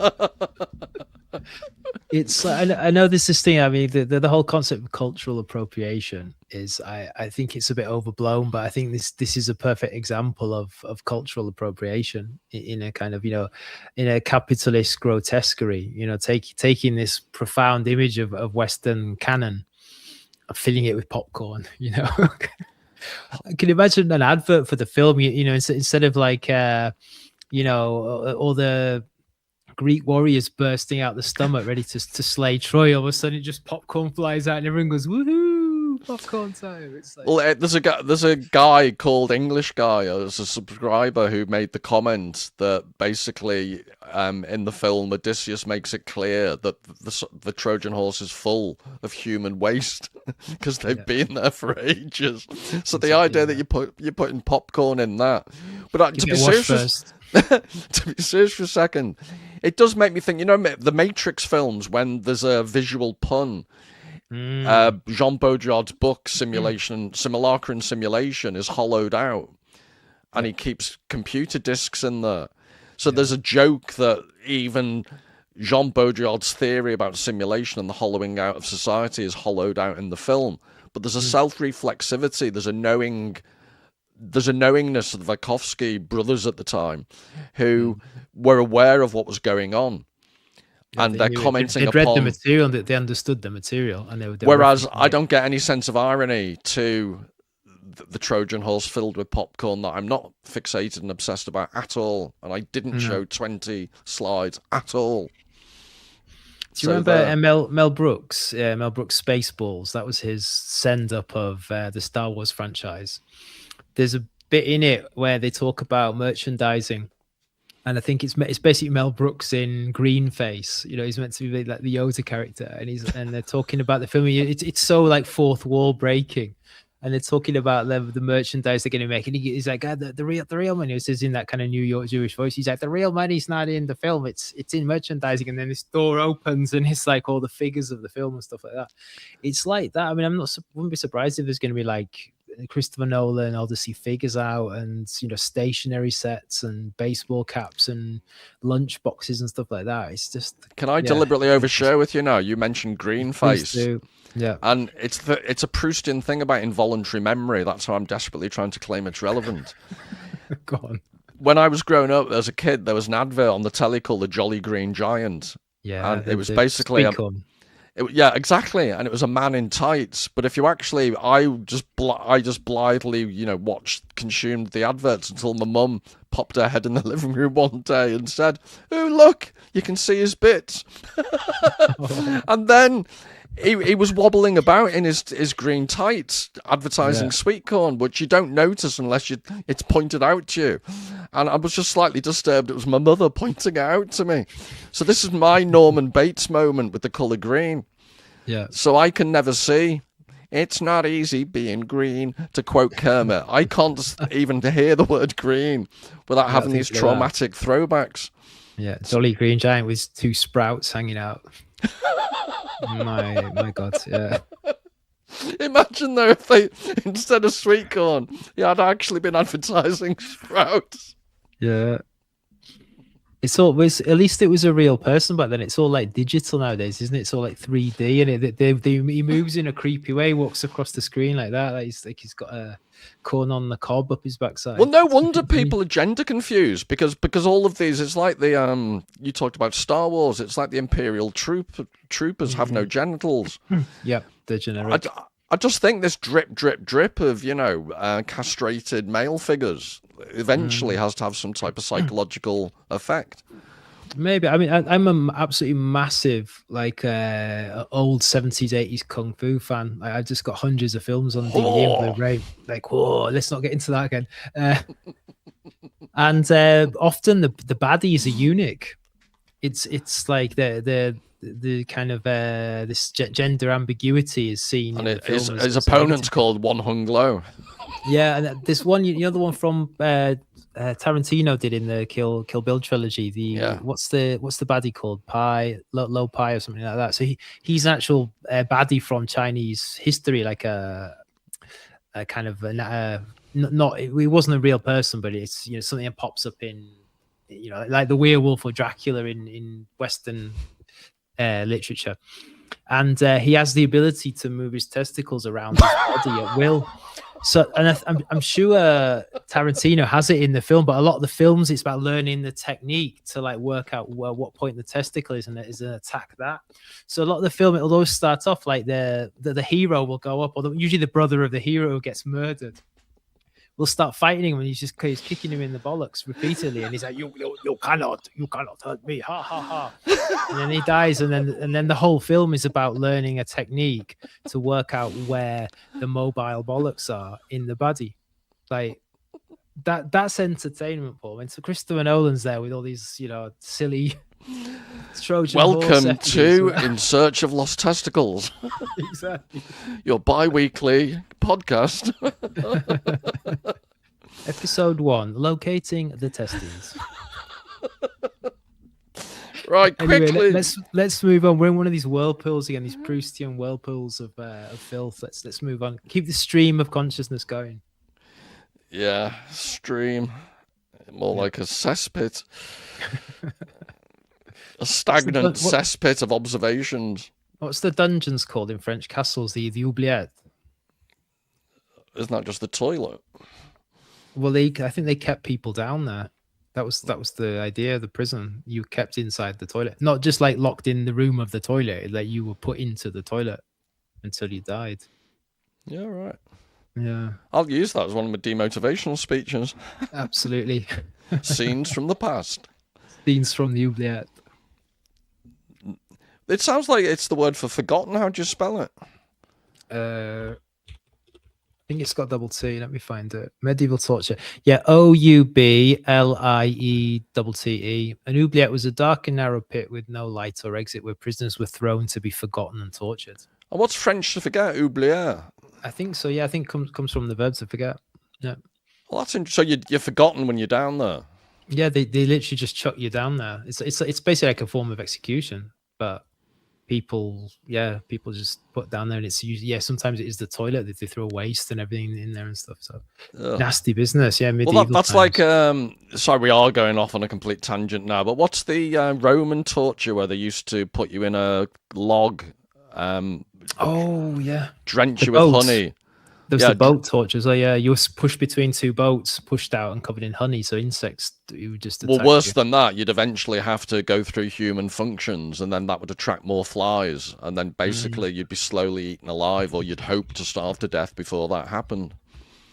It's I know there's this thing. I mean, the whole concept of cultural appropriation is I think it's a bit overblown, but I think this is a perfect example of cultural appropriation in a kind of, you know, in a capitalist grotesquerie. You know, taking this profound image of Western canon, filling it with popcorn. You know, I can imagine an advert for the film. You know, instead of like you know, all the Greek warriors bursting out the stomach, ready to slay Troy. All of a sudden, just popcorn flies out, and everyone goes, "Woohoo! Popcorn time!" It's like, Well, there's a guy called English Guy as a subscriber who made the comment that basically in the film Odysseus makes it clear that the Trojan horse is full of human waste because they've been there for ages. So the idea that you're putting popcorn in that, but to be serious. To be serious for a second, it does make me think, you know, the Matrix films, when there's a visual pun. Jean Baudrillard's book Simulacra and Simulation is hollowed out, and he keeps computer discs in there. So there's a joke that even Jean Baudrillard's theory about simulation and the hollowing out of society is hollowed out in the film. But there's a self-reflexivity, there's a knowingness of the Wachowski brothers at the time who were aware of what was going on. And they're commenting they'd upon... read the material, that they understood the material. And they were whereas I don't get any sense of irony to the Trojan horse filled with popcorn that I'm not fixated and obsessed about at all. And I didn't show 20 slides at all. Do you remember Mel Brooks? Mel Brooks' Spaceballs. That was his send-up of the Star Wars franchise. There's a bit in it where they talk about merchandising, and I think it's basically Mel Brooks in green face. You know, he's meant to be like the Yoda character, and they're talking about the film. It's so like fourth wall breaking, and they're talking about the merchandise they're going to make. And he's like, the real money. He says in that kind of New York Jewish voice, he's like, the real money's not in the film. It's in merchandising. And then this door opens, and it's like all the figures of the film and stuff like that. It's like that. I mean, wouldn't be surprised if there's going to be like Christopher Nolan Odyssey figures out, and you know, stationery sets and baseball caps and lunch boxes and stuff like that. It's just... Can I deliberately overshare with you now? You mentioned green face. Yeah. And it's a Proustian thing about involuntary memory. That's how I'm desperately trying to claim it's relevant. Go on. When I was growing up as a kid, there was an advert on the telly called The Jolly Green Giant. Yeah. And it was basically... yeah, exactly, and it was a man in tights. But if you actually, I just blithely, you know, consumed the adverts until my mum popped her head in the living room one day and said, "Oh, look, you can see his bits." And then he was wobbling about in his green tights, advertising sweet corn, which you don't notice unless it's pointed out to you. And I was just slightly disturbed. It was my mother pointing it out to me. So this is my Norman Bates moment with the colour green. Yeah. So I can never see. It's not easy being green, to quote Kermit. I can't even hear the word green without having these traumatic throwbacks. Yeah, Jolly Green Giant with two sprouts hanging out. my God, yeah. Imagine though if they, instead of sweet corn, he had actually been advertising sprouts. Yeah. It's always, at least it was a real person back then. It's all like digital nowadays, isn't it? It's all like 3D, and he moves in a creepy way, walks across the screen like that. Like he's got a corn on the cob up his backside. Well, no wonder people are gender confused, because all of these, it's like the you talked about Star Wars. It's like the Imperial troopers have no genitals. Yeah, they're generic. I just think this drip of, you know, castrated male figures eventually has to have some type of psychological effect. Maybe. I mean, I'm an absolutely massive, like, old 70s, 80s Kung Fu fan. I've just got hundreds of films on DVD and Blu-ray. Like, whoa, let's not get into that again. And often the baddies are unique. It's like the kind of this gender ambiguity is seen. And his opponent's called One Hung Lo. Yeah, and this one, you know, the one from Tarantino did in the Kill Bill trilogy. What's the baddie called? Low Pi or something like that. So he's an actual baddie from Chinese history, like a kind of not he wasn't a real person, but it's, you know, something that pops up in, you know, like the werewolf or Dracula in Western literature. And he has the ability to move his testicles around his body at will. So, and I'm sure Tarantino has it in the film, but a lot of the films, it's about learning the technique to like work out what point the testicle is and attack that. So a lot of the film, it'll always start off like the hero will go up, or usually the brother of the hero who gets murdered will start fighting him, and he's kicking him in the bollocks repeatedly, and he's like, you cannot hurt me, ha ha ha. And then he dies, and then the whole film is about learning a technique to work out where the mobile bollocks are in the body. Like that's entertainment, Paul. And so Christopher Nolan's there with all these, silly Trojan Welcome to In Search of Lost Testicles. Exactly. Your bi-weekly podcast. Episode 1, locating the testes. Right, quickly. Anyway, let's move on. We're in one of these whirlpools again, these Proustian whirlpools of filth. Let's move on. Keep the stream of consciousness going. Yeah, stream. More like a cesspit. A stagnant cesspit of observations. What's the dungeons called in French castles? The oubliettes. Isn't that just the toilet? Well, I think they kept people down there. That was the idea of the prison. You kept inside the toilet, not just like locked in the room of the toilet. Like you were put into the toilet until you died. Yeah, right. Yeah, I'll use that as one of my demotivational speeches. Absolutely. Scenes from the past. Scenes from the oubliette. It sounds like it's the word for forgotten. How do you spell it? I think it's got double T. Let me find it. Medieval torture. Yeah, Oubliette. An oubliette was a dark and narrow pit with no light or exit where prisoners were thrown to be forgotten and tortured. And what's French to forget? Oublier. I think so. Yeah, I think comes from the verb to forget. Yeah. Well, that's interesting. So you're forgotten when you're down there. Yeah, they literally just chuck you down there. It's basically like a form of execution, but people just put down there, and it's usually, sometimes it is the toilet that they throw waste and everything in there and stuff. So nasty business. Yeah, medieval. Well, that's times. Like sorry, we are going off on a complete tangent now, but what's the Roman torture where they used to put you in a log? Oh yeah, drench you with honey. There's the boat torture. So yeah, you were pushed between two boats, pushed out and covered in honey. So insects, you would just attack worse than that, you'd eventually have to go through human functions, and then that would attract more flies, and then basically you'd be slowly eaten alive, or you'd hope to starve to death before that happened.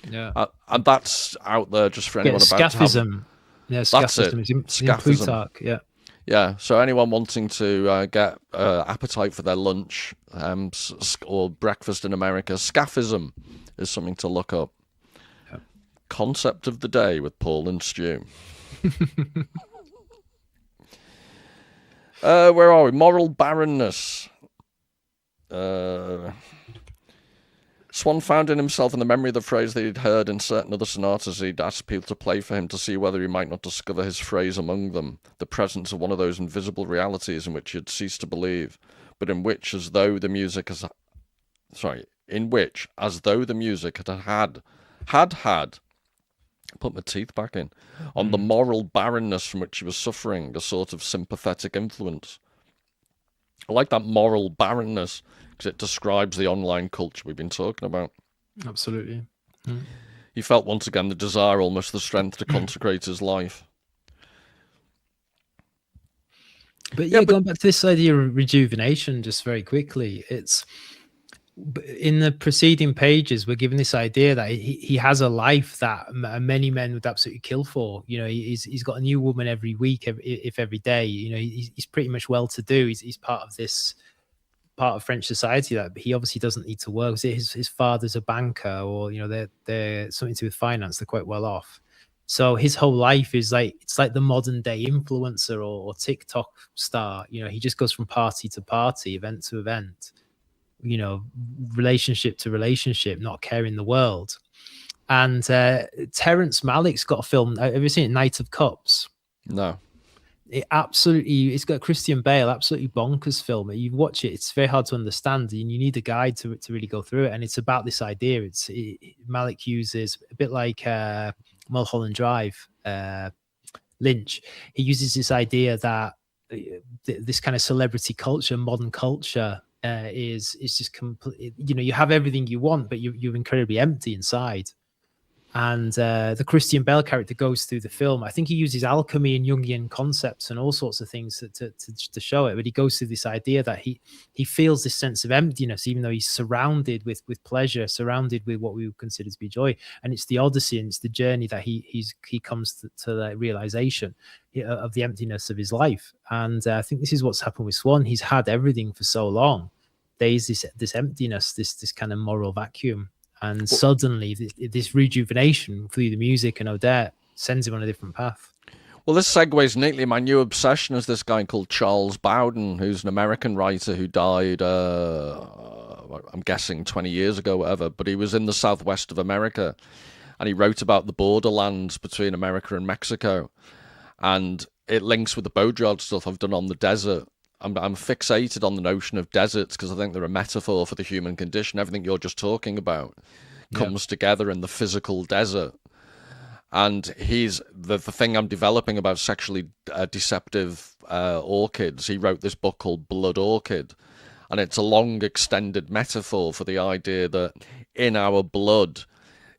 Yeah, and that's out there just for anyone about scaphism. Yeah, scaphism is in Plutarch. Yeah. Yeah, so anyone wanting to get appetite for their lunch or breakfast in America, scaphism is something to look up. Yeah. Concept of the day with Paul and Stu. Where are we? Moral barrenness. Swann found in himself in the memory of the phrase that he'd heard in certain other sonatas. He'd asked people to play for him to see whether he might not discover his phrase among them, the presence of one of those invisible realities in which he had ceased to believe, but in which, as though the music had put my teeth back in, on the moral barrenness from which he was suffering, a sort of sympathetic influence. I like that moral barrenness, because it describes the online culture we've been talking about. Absolutely. He felt once again the desire, almost the strength, to consecrate his life. But going back to this idea of rejuvenation, just very quickly, it's in the preceding pages, we're given this idea that he has a life that many men would absolutely kill for. He's got a new woman every week, if every day. He's pretty much well-to-do. He's part of French society that he obviously doesn't need to work. His father's a banker, or they're something to do with finance. They're quite well off. So his whole life is it's like the modern day influencer or TikTok star. He just goes from party to party, event to event, relationship to relationship, not caring the world. And Terrence Malick's got a film. Have you seen it, Knight of Cups? No. It's got Christian Bale, absolutely bonkers film. You watch it, it's very hard to understand, and you need a guide to really go through it. And it's about this idea. Malick uses a bit like Mulholland Drive, Lynch. He uses this idea that this kind of celebrity culture, modern culture, is just complete. You know, you have everything you want, but you're incredibly empty inside. And the Christian Bale character goes through the film. I think he uses alchemy and Jungian concepts and all sorts of things to show it. But he goes through this idea that he feels this sense of emptiness, even though he's surrounded with pleasure, surrounded with what we would consider to be joy. And it's the odyssey and it's the journey that he comes to the realization of the emptiness of his life. And I think this is what's happened with Swann. He's had everything for so long. There is this emptiness, this kind of moral vacuum. And suddenly this rejuvenation through the music and Odette sends him on a different path. Well, this segues neatly. My new obsession is this guy called Charles Bowden, who's an American writer who died, I'm guessing 20 years ago, whatever. But he was in the southwest of America, and he wrote about the borderlands between America and Mexico. And it links with the Baudrillard stuff I've done on the desert. I'm fixated on the notion of deserts because I think they're a metaphor for the human condition. Everything you're just talking about comes together in the physical desert. And he's the thing I'm developing about sexually deceptive orchids. He wrote this book called Blood Orchid, and it's a long extended metaphor for the idea that in our blood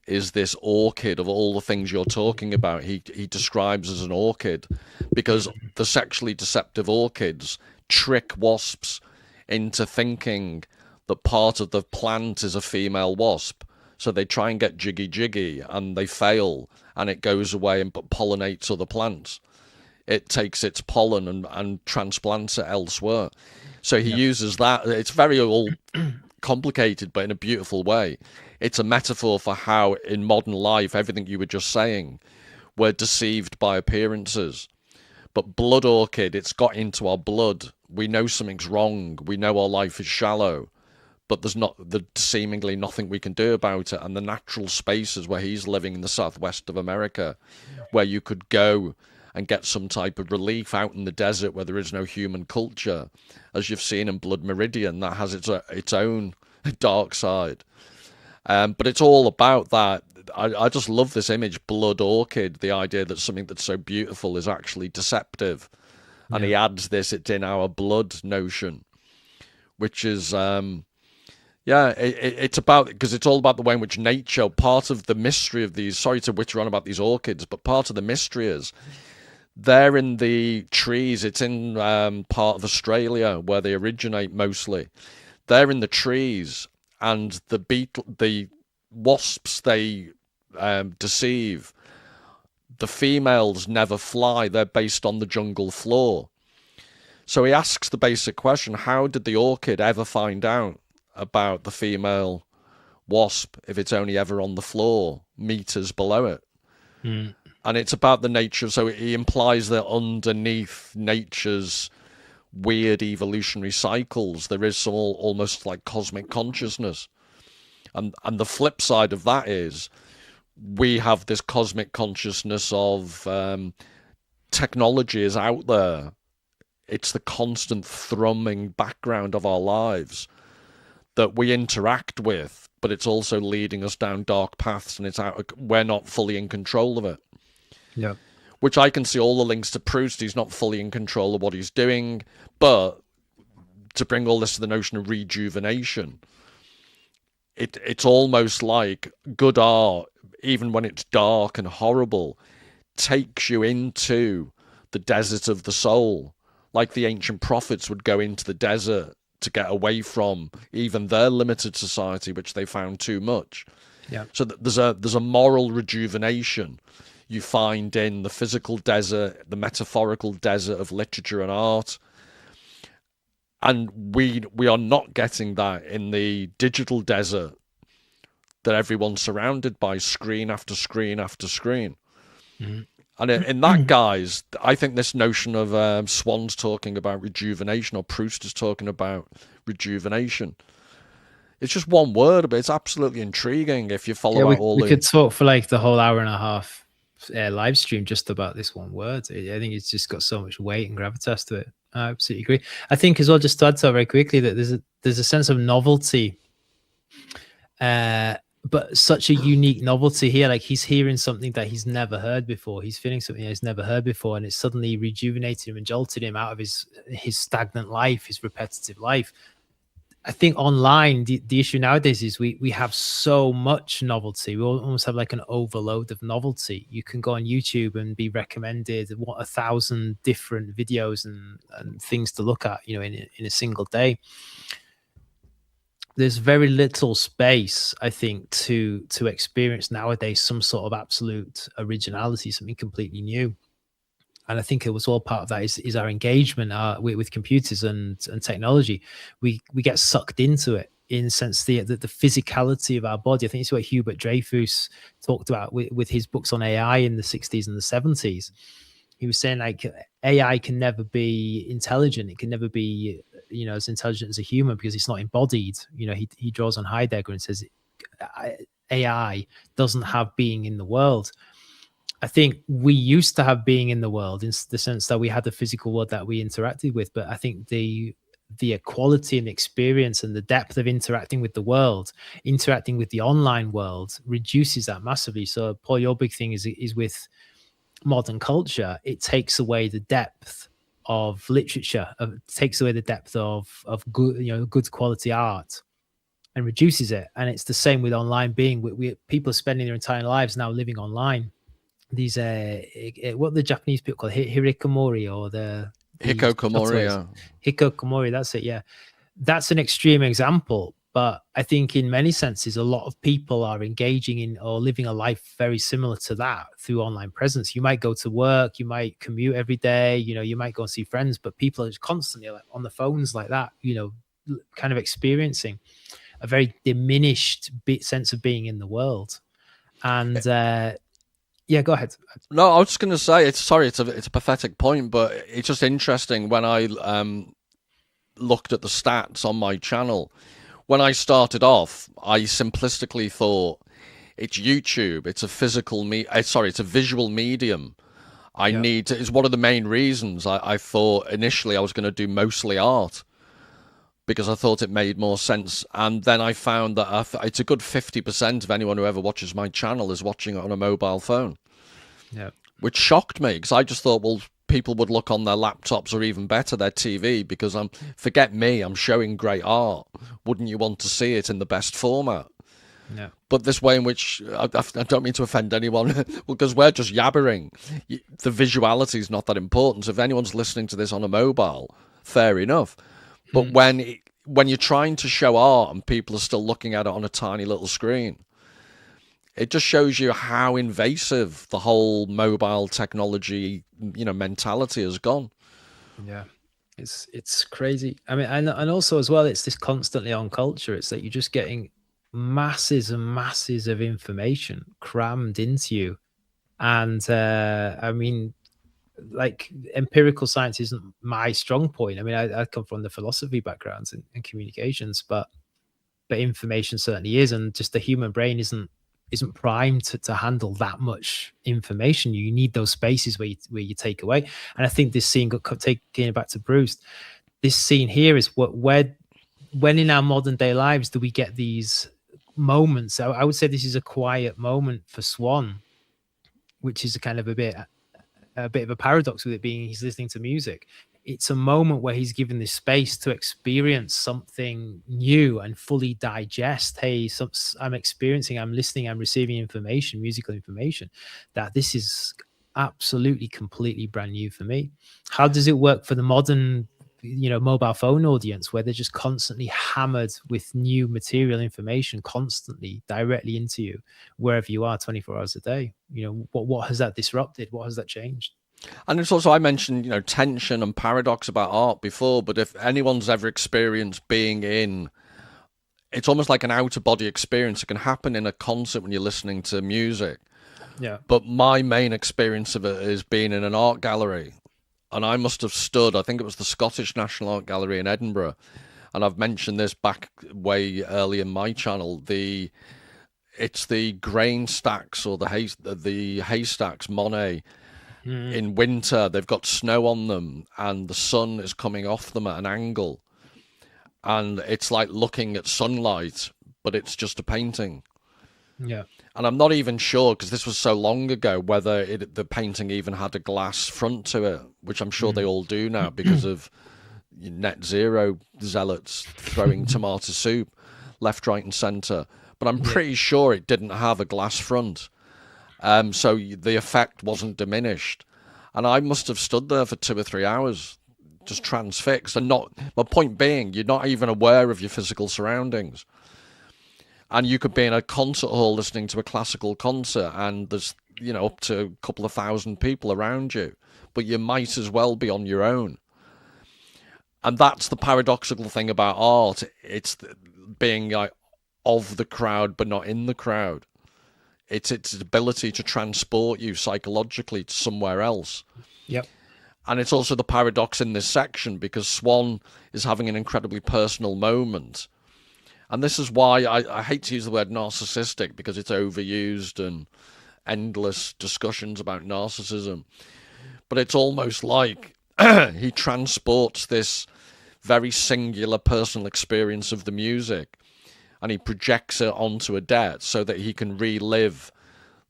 is this orchid of all the things you're talking about. He describes as an orchid because the sexually deceptive orchids trick wasps into thinking that part of the plant is a female wasp. So they try and get jiggy and they fail, and it goes away and pollinates other plants. It takes its pollen and transplants it elsewhere. So he uses that. It's very all complicated, but in a beautiful way. It's a metaphor for how in modern life, everything you were just saying, we're deceived by appearances. But blood orchid, it's got into our blood. We know something's wrong. We know our life is shallow, but there's seemingly nothing we can do about it. And the natural spaces where he's living in the southwest of America, where you could go and get some type of relief out in the desert where there is no human culture, as you've seen in Blood Meridian, that has its own dark side. But it's all about that. I just love this image, blood orchid, the idea that something that's so beautiful is actually deceptive. And he adds this, it's in our blood notion, which is, it's about, because it's all about the way in which nature, part of the mystery of these, sorry to witter on about these orchids, but part of the mystery is they're in the trees. It's in part of Australia where they originate mostly. They're in the trees, and the wasps they deceive, the females never fly. They're based on the jungle floor. So he asks the basic question, how did the orchid ever find out about the female wasp if it's only ever on the floor meters below it? And it's about the nature. So he implies that underneath nature's weird evolutionary cycles, there is some almost like cosmic consciousness. And the flip side of that is we have this cosmic consciousness of technology is out there. It's the constant thrumming background of our lives that we interact with, but it's also leading us down dark paths, and we're not fully in control of it. Yeah. Which I can see all the links to Proust. He's not fully in control of what he's doing, but to bring all this to the notion of rejuvenation, it's almost like good art, even when it's dark and horrible, takes you into the desert of the soul, like the ancient prophets would go into the desert to get away from even their limited society, which they found too much. Yeah. So there's a moral rejuvenation you find in the physical desert, the metaphorical desert of literature and art. And we are not getting that in the digital desert that everyone's surrounded by, screen after screen after screen. Mm-hmm. And in that, guys, I think this notion of Swann's talking about rejuvenation, or Proust is talking about rejuvenation. It's just one word, but it's absolutely intriguing if you follow out all we could talk for like the whole hour and a half live stream just about this one word. I think it's just got so much weight and gravitas to it. I absolutely agree. I think as well, just to add to that very quickly, that there's a sense of novelty but such a unique novelty here. Like he's hearing something that he's never heard before. He's feeling something he's never heard before, and it's suddenly rejuvenated him and jolted him out of his stagnant life, his repetitive life. I think online, the issue nowadays is we have so much novelty. We almost have like an overload of novelty. You can go on YouTube and be recommended 1,000 different videos and things to look at, in a single day. There's very little space, I think, to experience nowadays some sort of absolute originality, something completely new. And I think it was all part of that is our engagement with computers and technology. We get sucked into it in the sense the physicality of our body. I think it's what Hubert Dreyfus talked about with his books on AI in the 60s and the 70s. He was saying like AI can never be intelligent. It can never be as intelligent as a human because it's not embodied. He draws on Heidegger and says AI doesn't have being in the world. I think we used to have being in the world in the sense that we had the physical world that we interacted with, but I think the equality and experience and the depth of interacting with the world, interacting with the online world, reduces that massively. So, Paul, your big thing is with modern culture. It takes away the depth of literature, takes away the depth of good quality art, and reduces it. And it's the same with online being. People are spending their entire lives now living online. These what the Japanese people call hikikomori, or the hikikomori. Hikikomori, that's it. Yeah, that's an extreme example, but I think in many senses a lot of people are engaging in or living a life very similar to that through online presence. You might go to work, you might commute every day, you might go and see friends, but people are constantly on the phones like that, kind of experiencing a very diminished sense of being in the world. And yeah, go ahead. No, I was just going to say, it's a pathetic point, but it's just interesting when I looked at the stats on my channel. When I started off, I simplistically thought it's YouTube. It's a it's a visual medium. It's one of the main reasons I thought initially I was going to do mostly art, because I thought it made more sense. And then I found that it's a good 50% of anyone who ever watches my channel is watching it on a mobile phone. Yeah. Which shocked me, because I just thought, well, people would look on their laptops or even better, their TV, because forget me, I'm showing great art. Wouldn't you want to see it in the best format? Yeah. But this way in which, I don't mean to offend anyone, because we're just yabbering. The visuality is not that important. So if anyone's listening to this on a mobile, fair enough. But when you're trying to show art and people are still looking at it on a tiny little screen, it just shows you how invasive the whole mobile technology, mentality has gone. Yeah, it's crazy. I mean, and also as well, it's this constantly on culture. It's that you're just getting masses and masses of information crammed into you. And I mean, like, empirical science isn't my strong point. I mean, I come from the philosophy backgrounds and communications, but information certainly is, and just the human brain isn't primed to handle that much information. You need those spaces where you take away. And I think this scene, taking it back to Proust, this scene here is when in our modern day lives do we get these moments? I would say this is a quiet moment for Swann, which is a kind of a bit of a paradox with it being he's listening to music. It's a moment where he's given this space to experience something new and fully digest. Hey, I'm experiencing, I'm listening, I'm receiving information, musical information, that this is absolutely, completely brand new for me. How does it work for the modern, mobile phone audience, where they're just constantly hammered with new material information, constantly directly into you, wherever you are, 24 hours a day? What has that disrupted? What has that changed? And it's also, I mentioned, tension and paradox about art before, but if anyone's ever experienced being in, it's almost like an out-of-body experience. It can happen in a concert when you're listening to music. Yeah. But my main experience of it is being in an art gallery. And I must have stood, I think it was the Scottish National Art Gallery in Edinburgh. And I've mentioned this back way early in my channel. It's the grain stacks, or the haystacks, Monet. In winter, they've got snow on them and the sun is coming off them at an angle, and it's like looking at sunlight, but it's just a painting. Yeah. And I'm not even sure, because this was so long ago, whether the painting even had a glass front to it, which I'm sure they all do now because of net zero zealots throwing tomato soup left, right, and centre. But I'm pretty sure it didn't have a glass front. So the effect wasn't diminished. And I must have stood there for 2 or 3 hours, just transfixed. And not, my point being, you're not even aware of your physical surroundings. And you could be in a concert hall listening to a classical concert, and there's, up to a couple of thousand people around you, but you might as well be on your own. And that's the paradoxical thing about art. It's being like of the crowd, but not in the crowd. It's its ability to transport you psychologically to somewhere else. Yep. And it's also the paradox in this section, because Swann is having an incredibly personal moment. And this is why I hate to use the word narcissistic, because it's overused and endless discussions about narcissism. But it's almost like he transports this very singular personal experience of the music, and he projects it onto Odette so that he can relive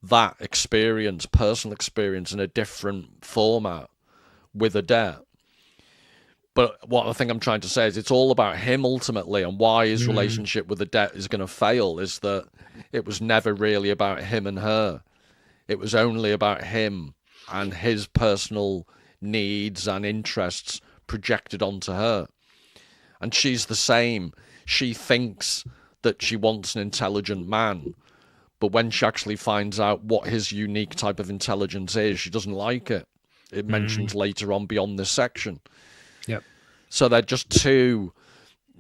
that experience, personal experience, in a different format with Odette. But what I think I'm trying to say is it's all about him ultimately, and why his relationship with Odette is going to fail is that it was never really about him and her. It was only about him and his personal needs and interests projected onto her. And she's the same. She thinks that she wants an intelligent man, but when she actually finds out what his unique type of intelligence is, she doesn't like it. It mentions later on beyond this section. Yep. So they're just two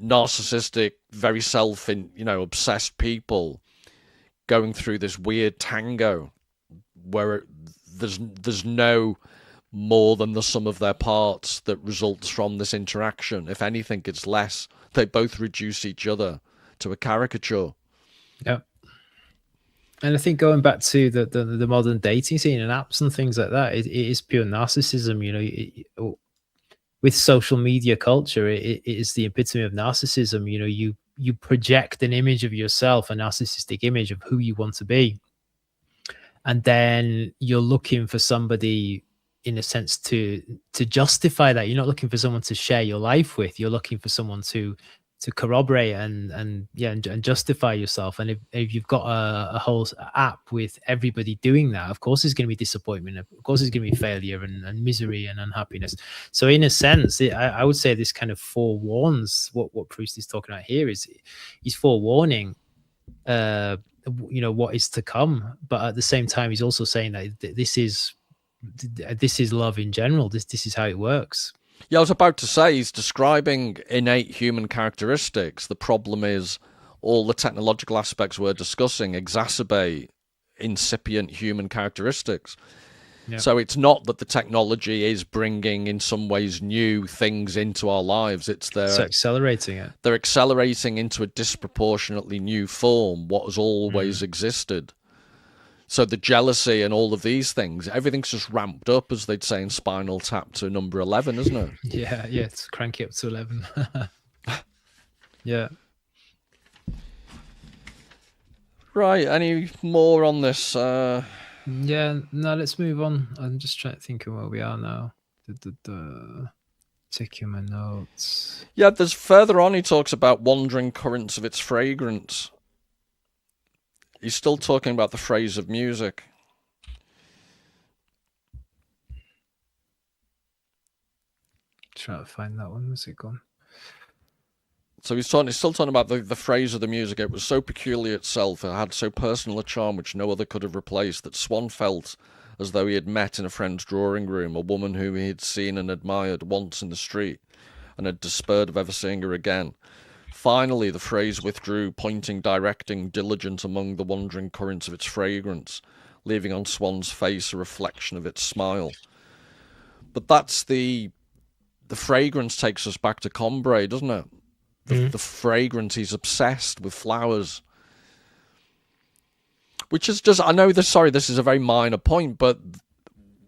narcissistic, very obsessed people going through this weird tango where there's no more than the sum of their parts that results from this interaction. If anything, it's less. They both reduce each other to a caricature. Yeah. And I think going back to the modern dating scene and apps and things like that, it is pure narcissism. With social media culture, it is the epitome of narcissism. You project an image of yourself, a narcissistic image of who you want to be, and then you're looking for somebody, in a sense, to justify that. You're not looking for someone to share your life with. You're looking for someone to corroborate and justify yourself. And if you've got a whole app with everybody doing that, of course there's going to be disappointment, of course there's going to be failure and misery and unhappiness. So in a sense, I would say this kind of forewarns what Proust is talking about here. Is he's forewarning what is to come, but at the same time he's also saying that this is love in general. This is how it works. Yeah, I was about to say, he's describing innate human characteristics. The problem is all the technological aspects we're discussing exacerbate incipient human characteristics. Yep. So it's not that the technology is bringing, in some ways, new things into our lives. It's accelerating it. They're accelerating into a disproportionately new form what has always existed. So the jealousy and all of these things, everything's just ramped up, as they'd say in Spinal Tap, to number 11, isn't it? Yeah, it's cranky up to 11. Yeah. Right, any more on this? Yeah, no, let's move on. I'm just trying to think of where we are now. Taking my notes. Yeah, there's further on he talks about wandering currents of its fragrance. He's still talking about the phrase of music. Trying to find that one. Where's it gone? So he's still talking about the phrase of the music. It was so peculiar itself, it had so personal a charm which no other could have replaced, that Swann felt as though he had met in a friend's drawing room a woman whom he had seen and admired once in the street, and had despaired of ever seeing her again. Finally, the phrase withdrew, pointing, directing, diligent among the wandering currents of its fragrance, leaving on Swann's face a reflection of its smile. But that's the fragrance takes us back to Combray, doesn't it? The fragrance, he's obsessed with flowers. Which is just, I know this is a very minor point, but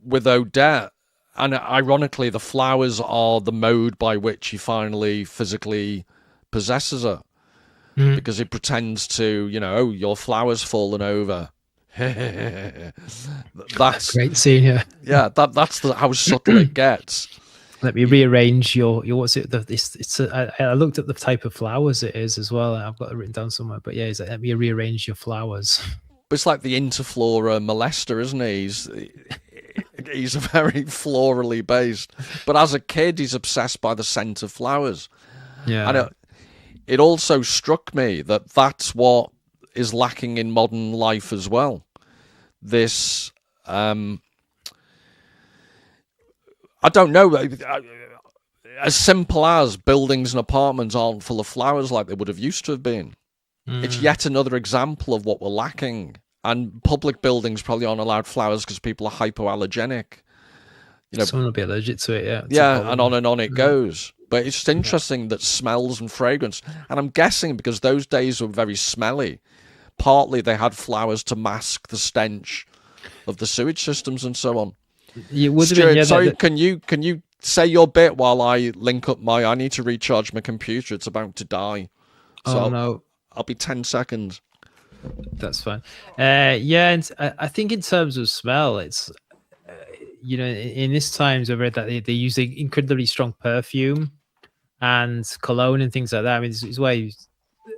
with Odette, and ironically, the flowers are the mode by which he finally physically possesses her. because he pretends to, oh, your flower's fallen over. That's great scene. Yeah, that's how subtle it gets. Let me rearrange your what's it? I looked at the type of flowers it is as well. I've got it written down somewhere. But yeah, he's like, let me rearrange your flowers. It's like the interflora molester, isn't he? He's very florally based. But as a kid, he's obsessed by the scent of flowers. Yeah. And it also struck me that that's what is lacking in modern life as well. This, I don't know, as simple as buildings and apartments aren't full of flowers like they would have used to have been. It's yet another example of what we're lacking. And public buildings probably aren't allowed flowers because people are hypoallergenic. Someone will be allergic to it, yeah. Yeah, and on it goes. But it's just interesting that smells and fragrance, and I'm guessing because those days were very smelly, partly they had flowers to mask the stench of the sewage systems and so on. It would Stuart, have been, sorry, can you say your bit while I link up I need to recharge my computer. It's about to die. So no. I'll be 10 seconds. That's fine. Yeah, and I think in terms of smell, it's in this times I've read that they use incredibly strong perfume and cologne and things like that. I mean, it's why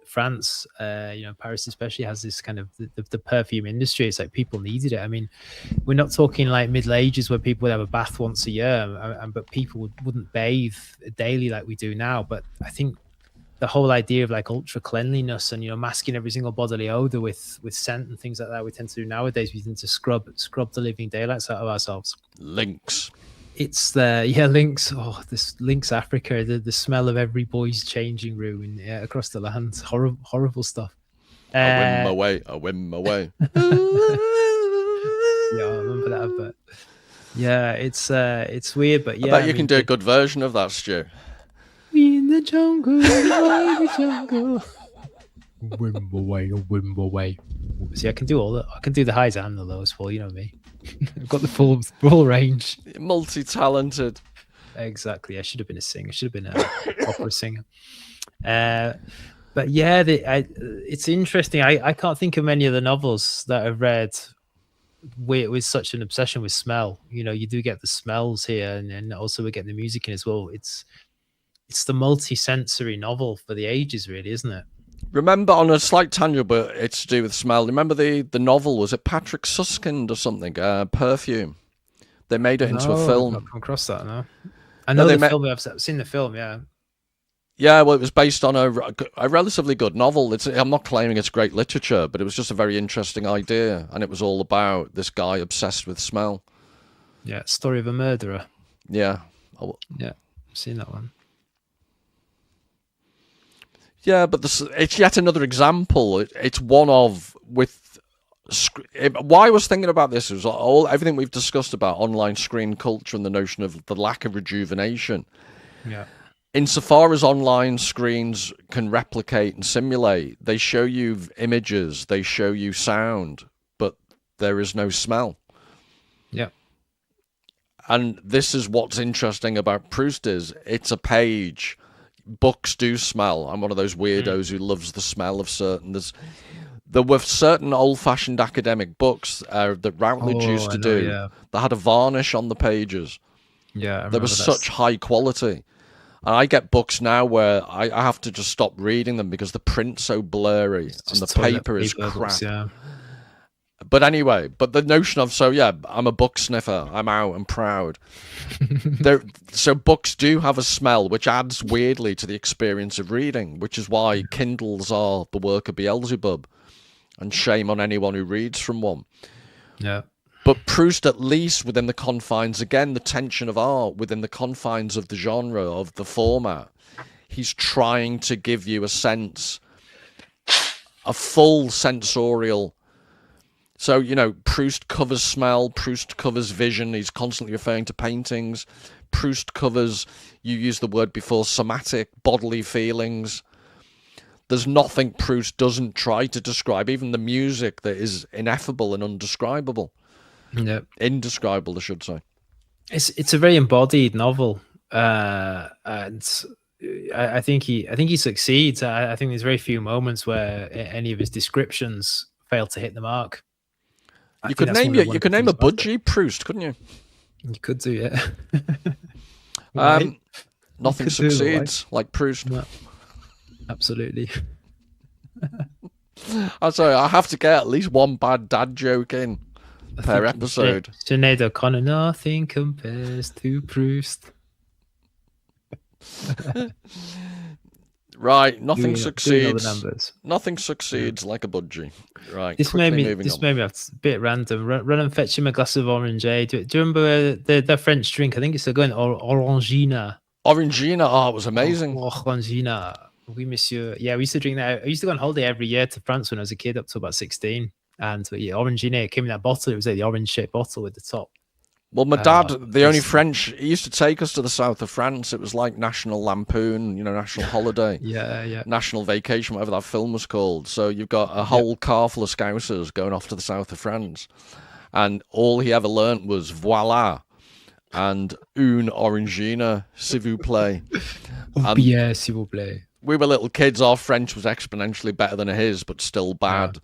France, Paris especially, has this kind of the perfume industry. It's like people needed it. I mean, we're not talking like Middle Ages where people would have a bath once a year, but people wouldn't bathe daily like we do now. But I think the whole idea of like ultra cleanliness and masking every single bodily odor with scent and things like that we tend to do nowadays. We tend to scrub the living daylights out of ourselves. Lynx. It's Lynx. Oh, this Lynx Africa, the smell of every boy's changing room across the land. Horrible stuff. A whim away. Yeah, I remember that. But yeah, it's weird. But yeah, I bet you can do a good version of that, Stu. We in the jungle, the jungle. Whim away. See, I can do all that. I can do the highs and the lows for you know me. I've got the full range. Multi-talented. Exactly. I should have been a singer. I should have been an opera singer. But yeah, it's interesting. I can't think of many of the novels that I've read with such an obsession with smell. You do get the smells here, and also we get the music in as well. It's the multi-sensory novel for the ages, really, isn't it? Remember, on a slight tangent, but it's to do with smell. Remember the novel? Was it Patrick Suskind or something? Perfume. They made it into a film. I've not come across that. No, I know the film. I've seen the film. Yeah. Yeah, well, it was based on a relatively good novel. I'm not claiming it's great literature, but it was just a very interesting idea, and it was all about this guy obsessed with smell. Yeah, story of a murderer. Yeah. Yeah, I've seen that one. Yeah, but it's yet another example. It's one of why I was thinking about this is everything we've discussed about online screen culture and the notion of the lack of rejuvenation. Yeah. Insofar as online screens can replicate and simulate, they show you images, they show you sound, but there is no smell. Yeah. And this is what's interesting about Proust is it's a page. Books do smell. I'm one of those weirdos who loves the smell of certain. There were certain old-fashioned academic books that Routledge used to do that had a varnish on the pages. Yeah, there was such high quality. And I get books now where I have to just stop reading them because the print's so blurry and the paper is crap. Books, yeah. But anyway, the notion of, I'm a book sniffer. I'm out and proud. So books do have a smell, which adds weirdly to the experience of reading, which is why Kindles are the work of Beelzebub, and shame on anyone who reads from one. Yeah. But Proust, at least within the confines, again, the tension of art, within the confines of the genre, of the format, he's trying to give you a sense, a full sensorial. So, Proust covers smell, Proust covers vision, he's constantly referring to paintings. Proust covers, you used the word before, somatic, bodily feelings. There's nothing Proust doesn't try to describe, even the music that is ineffable and undescribable. Yeah. Indescribable, I should say. It's a very embodied novel. And I think he succeeds. I think there's very few moments where any of his descriptions fail to hit the mark. You could name a budgie Proust, couldn't you? You could do, yeah. Right. Nothing succeeds like Proust. No. Absolutely. I'm sorry, I have to get at least one bad dad joke in per episode. Sinead O'Connor, nothing compares to Proust. Right, nothing succeeds. Nothing succeeds like a budgie. Right. This made me a bit random. Run and fetch him a glass of orangeade. Do you remember the French drink? I think it's going Orangina. Orangina, it was amazing. Orangina. Oui, monsieur. Yeah, we used to drink that. I used to go on holiday every year to France when I was a kid, up to about 16. And yeah, Orangina came in that bottle. It was like the orange-shaped bottle with the top. Well, my dad, the only French, he used to take us to the south of France. It was like National Lampoon, National Holiday. Yeah. National Vacation, whatever that film was called. So you've got a whole car full of Scousers going off to the south of France. And all he ever learnt was voila and une orangina, s'il vous plaît. Bien, s'il vous plaît. We were little kids. Our French was exponentially better than his, but still bad. Yeah.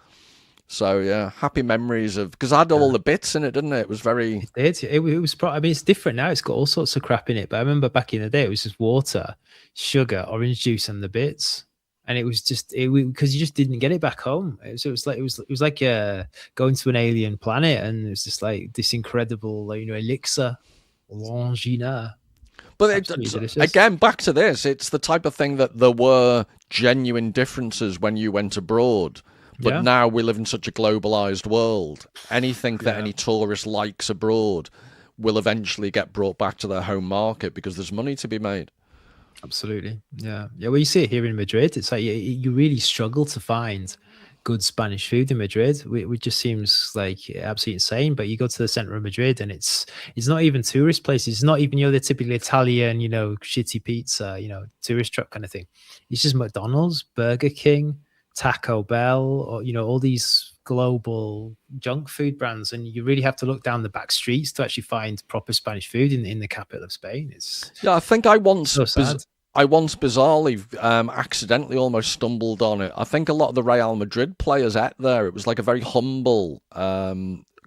So yeah, happy memories of, because I had all the bits in it, didn't it? It was very. It did. It was. I mean, it's different now. It's got all sorts of crap in it. But I remember back in the day, it was just water, sugar, orange juice, and the bits. And it was just because you just didn't get it back home. It was like going to an alien planet, and it was just like this incredible, elixir, Orangina. But again, back to this, it's the type of thing that there were genuine differences when you went abroad. But now we live in such a globalized world. Anything that any tourist likes abroad will eventually get brought back to their home market because there's money to be made. Absolutely. Yeah. Well, you see it here in Madrid. It's like you really struggle to find good Spanish food in Madrid. It just seems like absolutely insane. But you go to the center of Madrid and it's not even tourist places. It's not even, the typical Italian, shitty pizza, tourist truck kind of thing. It's just McDonald's, Burger King, Taco Bell, or all these global junk food brands, and you really have to look down the back streets to actually find proper Spanish food in the capital of Spain. I think I once so sad. I once bizarrely accidentally almost stumbled on it. I think a lot of the Real Madrid players ate there. It was like a very humble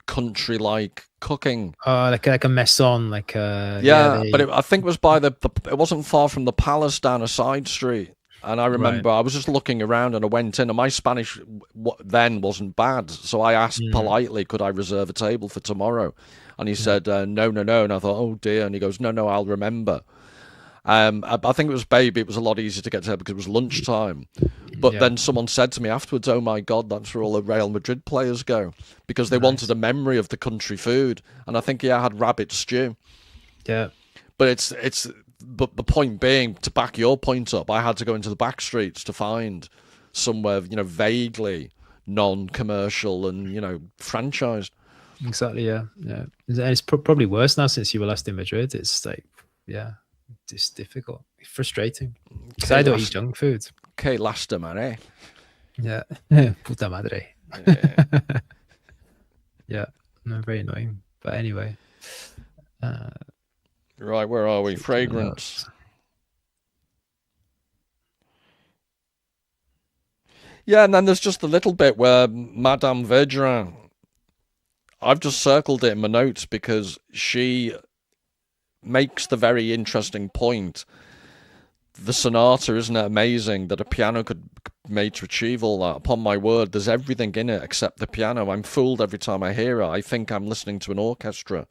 country-like cooking. Like a maison, like but I think it was by it wasn't far from the Palace down a side street. And I remember I was just looking around and I went in, and my Spanish then wasn't bad. So I asked politely, could I reserve a table for tomorrow? And he said, no. And I thought, oh dear. And he goes, no, I'll remember. I think it was Baby. It was a lot easier to get to because it was lunchtime. But then someone said to me afterwards, oh my God, that's where all the Real Madrid players go, because they wanted a memory of the country food. And I think I had rabbit stew. Yeah. But but the point being, to back your point up, I had to go into the back streets to find somewhere, vaguely non-commercial and, franchised. Exactly, yeah. And it's probably worse now since you were last in Madrid. It's like, it's difficult. It's frustrating. Because I don't eat junk food. Que lástima, eh? Yeah. Puta madre. Yeah. No, very annoying. But anyway. Right, where are we? Fragrance. Yeah, and then there's just the little bit where Madame Verdurin, I've just circled it in my notes because she makes the very interesting point. The sonata, isn't it amazing that a piano could be made to achieve all that? Upon my word, there's everything in it except the piano. I'm fooled every time I hear it. I think I'm listening to an orchestra.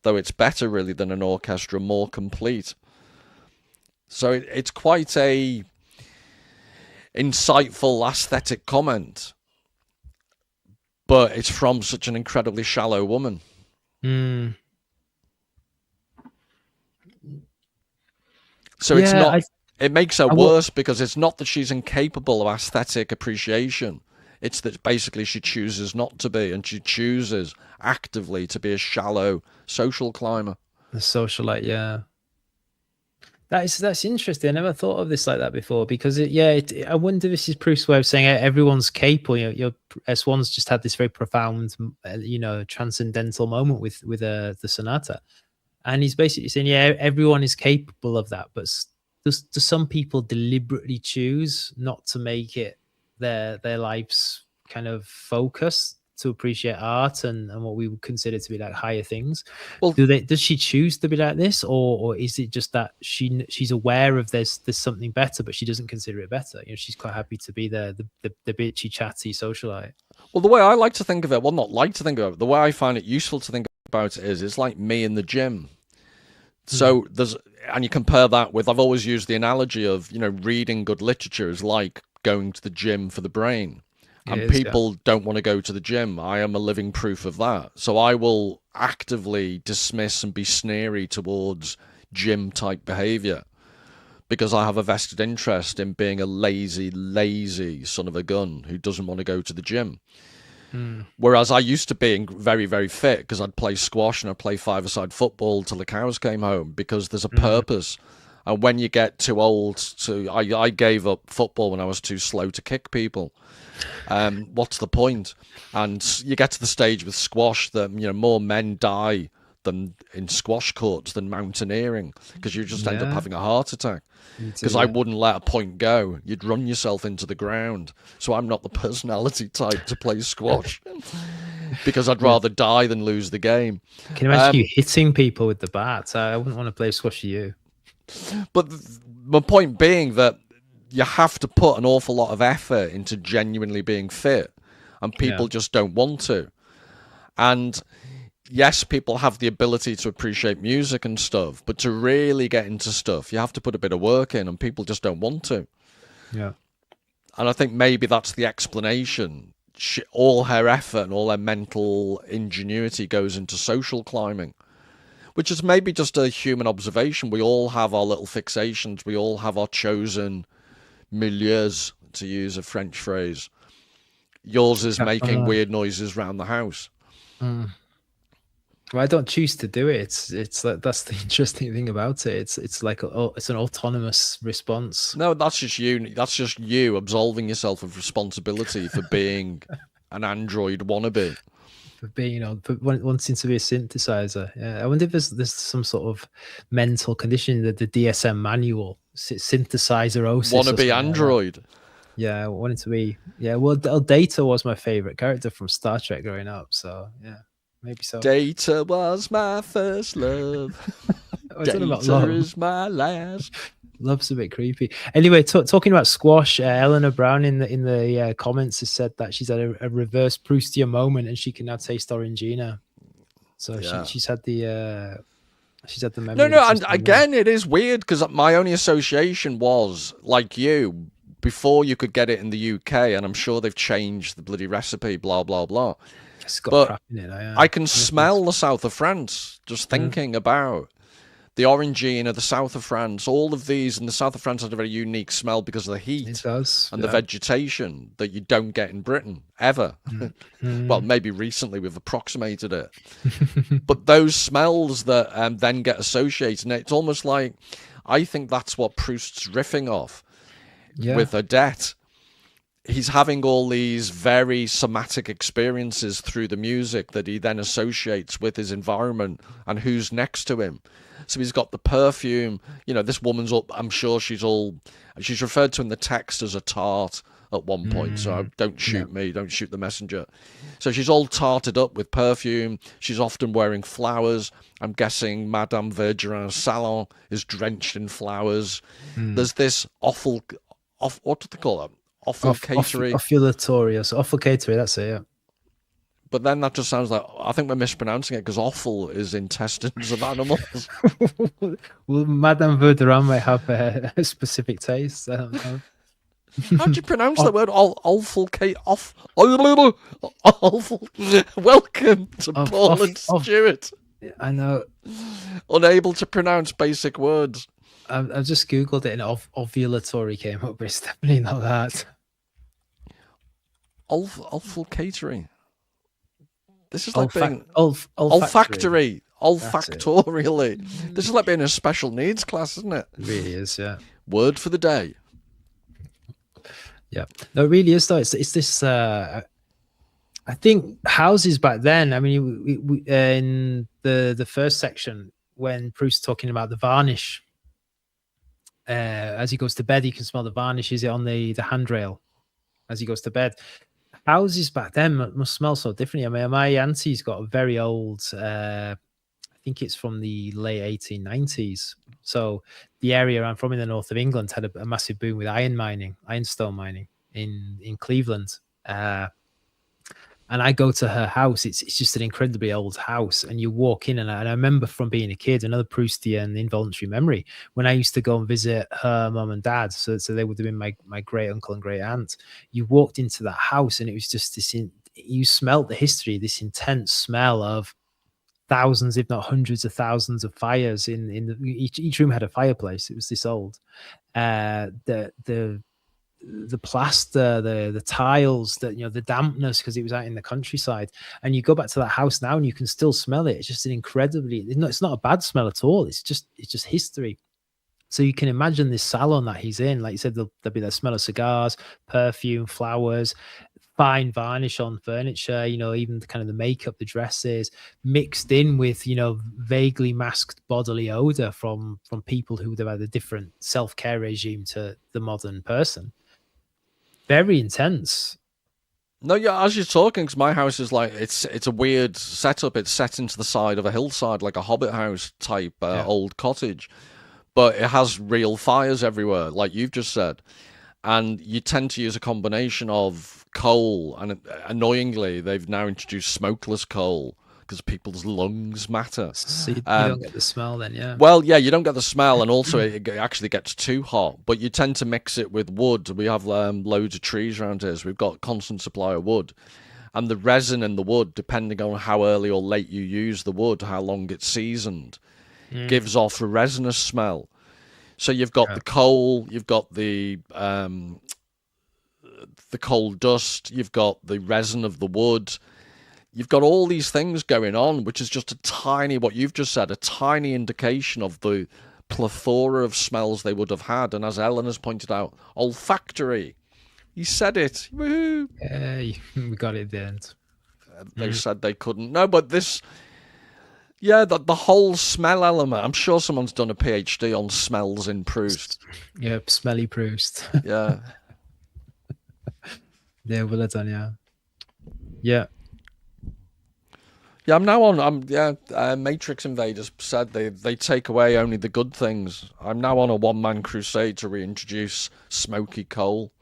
Though it's better really than an orchestra, more complete. So it's quite a insightful aesthetic comment, but it's from such an incredibly shallow woman. So it's not. It makes her worse because it's not that she's incapable of aesthetic appreciation. It's that basically she chooses not to be, and she chooses actively to be a shallow social climber. A socialite, yeah. That's interesting. I never thought of this like that before, because I wonder if this is Proust's way of saying everyone's capable. Swann's just had this very profound, transcendental moment with the sonata, and he's basically saying, everyone is capable of that, but do some people deliberately choose not to make it their life's kind of focus to appreciate art and what we would consider to be like higher things? Well, Does she choose to be like this, or is it just that she's aware of there's something better, but she doesn't consider it better? You know, she's quite happy to be the bitchy, chatty socialite. Well, the way I like to think of it, well, not like to think of it, the way I find it useful to think about it is, it's like me in the gym. So and you compare that with, I've always used the analogy of, you know, reading good literature is like going to the gym for the brain. And people don't want to go to the gym. I am a living proof of that. So I will actively dismiss and be sneery towards gym type behavior because I have a vested interest in being a lazy son of a gun who doesn't want to go to the gym. Whereas I used to being very, very fit because I'd play squash and I'd play five-a-side football till the cows came home because there's a purpose. And when you get too old I gave up football when I was too slow to kick people. What's the point? And you get to the stage with squash that, you know, more men die than in squash courts than mountaineering because you just end up having a heart attack. Because I wouldn't let a point go. You'd run yourself into the ground. So I'm not the personality type to play squash because I'd rather die than lose the game. Can you imagine you hitting people with the bat? I wouldn't want to play squash with you. But my point being that you have to put an awful lot of effort into genuinely being fit, and people just don't want to. And yes, people have the ability to appreciate music and stuff, but to really get into stuff, you have to put a bit of work in, and people just don't want to. Yeah. And I think maybe that's the explanation. All her effort and all her mental ingenuity goes into social climbing, which is maybe just a human observation. We all have our little fixations. We all have our chosen milieus, to use a French phrase. Yours is making weird noises around the house. Well, I don't choose to do it. It's like, that's the interesting thing about it. It's like it's an autonomous response. No, that's just you. That's just you absolving yourself of responsibility for being an android wannabe. For being, you know, for wanting to be a synthesizer. Yeah, I wonder if there's some sort of mental condition that the DSM manual synthesizer Wannabe android. Yeah, I wanted to be. Yeah, well, Data was my favorite character from Star Trek growing up. So yeah, maybe so. Data was my first love. Data is my last. Love's a bit creepy. Anyway, talking about squash, Eleanor Brown in the comments has said that she's had a reverse Proustian moment and she can now taste Orangina. So she's had the memory. No, and again, it is weird because my only association was, like you, before you could get it in the UK, and I'm sure they've changed the bloody recipe, blah blah blah. It's got crap in it. I can smell the south of France just thinking about the Orangina, the south of France, all of these, and the south of France has a very unique smell because of the heat and the vegetation that you don't get in Britain, ever. Well, maybe recently we've approximated it. But those smells that then get associated, and it's almost like, I think that's what Proust's riffing off with Odette. He's having all these very somatic experiences through the music that he then associates with his environment and who's next to him. So he's got the perfume, you know, this woman's all, I'm sure she's referred to in the text as a tart at one point. So don't shoot me, don't shoot the messenger. So she's all tarted up with perfume. She's often wearing flowers. I'm guessing Madame Verdurin's salon is drenched in flowers. There's this what do they call it? Offulcatory. Offulcatory, that's it, yeah. But then that just sounds like, I think we're mispronouncing it because offal is intestines of animals. Well, Madame Verdurin might have a specific taste. I don't know. How do you pronounce the word? Welcome to Paul and Stuart. I know. Unable to pronounce basic words. I've just Googled it and ovulatory came up, but it's definitely not that. Olfacatory. This is like being olfactory. Olfactorially. This is like being in a special needs class, isn't it? It really is, yeah. Word for the day. Yeah. No, it really is, though. It's this, I think houses back then, I mean, we in the first section, when Proust's talking about the varnish, as he goes to bed, he can smell the varnishes on the handrail as he goes to bed. Houses back then must smell so differently. I mean, my auntie's got a very old, I think it's from the late 1890s. So the area I'm from in the north of England had a massive boom with ironstone mining in Cleveland. And I go to her house. It's just an incredibly old house. And you walk in, and I remember from being a kid, another Proustian involuntary memory, when I used to go and visit her mum and dad. So they would have been my great uncle and great aunt. You walked into that house, and it was just this. You smelt the history, this intense smell of thousands, if not hundreds of thousands, of fires. Each room had a fireplace. It was this old. The plaster, the tiles, the dampness, because it was out in the countryside. And you go back to that house now and you can still smell it. It's just an incredibly, it's not a bad smell at all. It's just history. So you can imagine this salon that he's in. Like you said, there'll be the smell of cigars, perfume, flowers, fine varnish on furniture, even the kind of the makeup, the dresses, mixed in with, vaguely masked bodily odor from people who would have had a different self-care regime to the modern person. Very intense. No, yeah, as you're talking, because my house is like, it's a weird setup. It's set into the side of a hillside, like a Hobbit house type old cottage. But it has real fires everywhere, like you've just said. And you tend to use a combination of coal, and annoyingly, they've now introduced smokeless coal, because people's lungs matter. So you don't get the smell then, yeah. Well, yeah, you don't get the smell, and also it actually gets too hot. But you tend to mix it with wood. We have loads of trees around here, so we've got constant supply of wood. And the resin in the wood, depending on how early or late you use the wood, how long it's seasoned, gives off a resinous smell. So you've got the coal, you've got the coal dust, you've got the resin of the wood. You've got all these things going on, which is just a tiny, what you've just said, a tiny indication of the plethora of smells they would have had. And as Ellen has pointed out, olfactory. You said it. Woohoo! Yeah, we got it at the end. They said they couldn't. No, but this, yeah, the whole smell element. I'm sure someone's done a PhD on smells in Proust. Yeah, smelly Proust. Yeah. Yeah, well done, yeah. Yeah. Yeah, I'm now on. Matrix Invaders said they take away only the good things. I'm now on a one-man crusade to reintroduce smoky coal.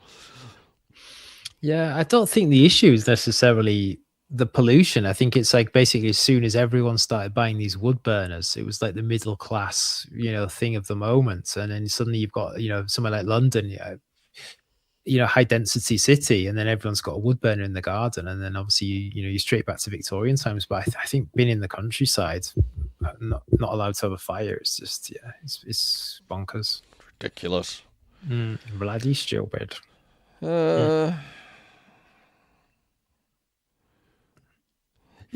Yeah, I don't think the issue is necessarily the pollution. I think it's like basically as soon as everyone started buying these wood burners, it was like the middle class, thing of the moment. And then suddenly you've got, somewhere like London, high density city, and then everyone's got a wood burner in the garden, and then obviously you're straight back to Victorian times. But I think being in the countryside, not allowed to have a fire, it's just it's bonkers, Ridiculous. Bloody stupid. Yeah,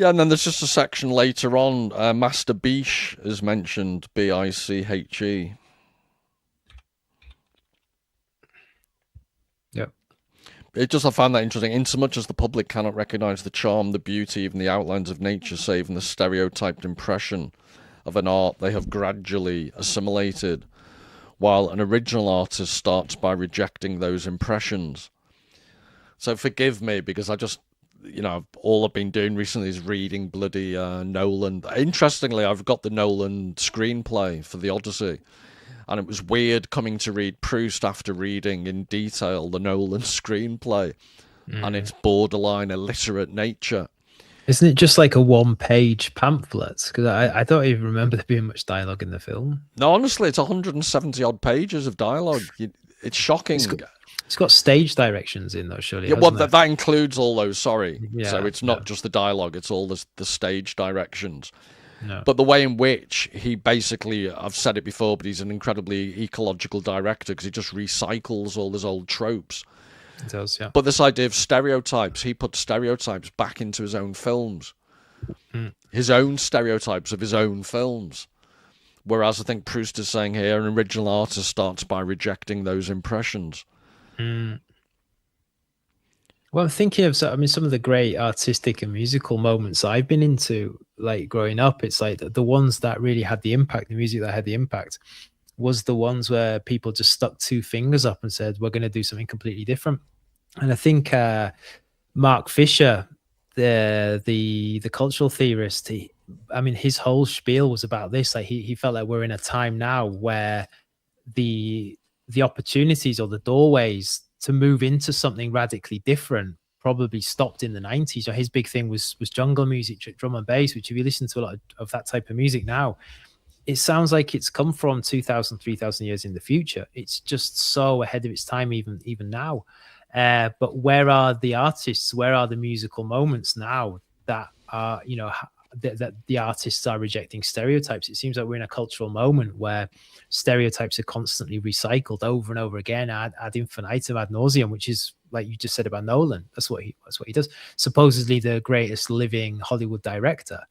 and then there's just a section later on. Master Biche is mentioned, Biche. I found that interesting. Insomuch as the public cannot recognise the charm, the beauty, even the outlines of nature, save in the stereotyped impression of an art they have gradually assimilated, while an original artist starts by rejecting those impressions. So forgive me, because I just, all I've been doing recently is reading bloody Nolan. Interestingly, I've got the Nolan screenplay for the Odyssey. And it was weird coming to read Proust after reading in detail the Nolan screenplay and its borderline illiterate nature. Isn't it just like a one-page pamphlet? Because I don't even remember there being much dialogue in the film. No, honestly, it's 170-odd pages of dialogue. It's shocking. It's got stage directions in, though, surely. Yeah, well, that includes all those, sorry. Yeah, so it's not just the dialogue, it's all the stage directions. No. But the way in which he basically, I've said it before, but he's an incredibly ecological director because he just recycles all his old tropes. It does, yeah. But this idea of stereotypes, he put stereotypes back into his own films. His own stereotypes of his own films. Whereas I think Proust is saying here, an original artist starts by rejecting those impressions. Well, I'm thinking of some of the great artistic and musical moments I've been into, like growing up. It's like the ones that really had the impact, the music that had the impact, was the ones where people just stuck two fingers up and said, we're going to do something completely different. And I think Mark Fisher, the cultural theorist, his whole spiel was about this. Like he felt like we're in a time now where the opportunities or the doorways to move into something radically different probably stopped in the 90s. So his big thing was jungle music, drum and bass, which if you listen to a lot of that type of music now, it sounds like it's come from 2,000, 3,000 years in the future. It's just so ahead of its time, even now. But where are the artists? Where are the musical moments now that are, that the artists are rejecting stereotypes? It seems like we're in a cultural moment where stereotypes are constantly recycled over and over again, ad infinitum, ad nauseum, which is, like you just said about Nolan. That's what he does. Supposedly the greatest living Hollywood director,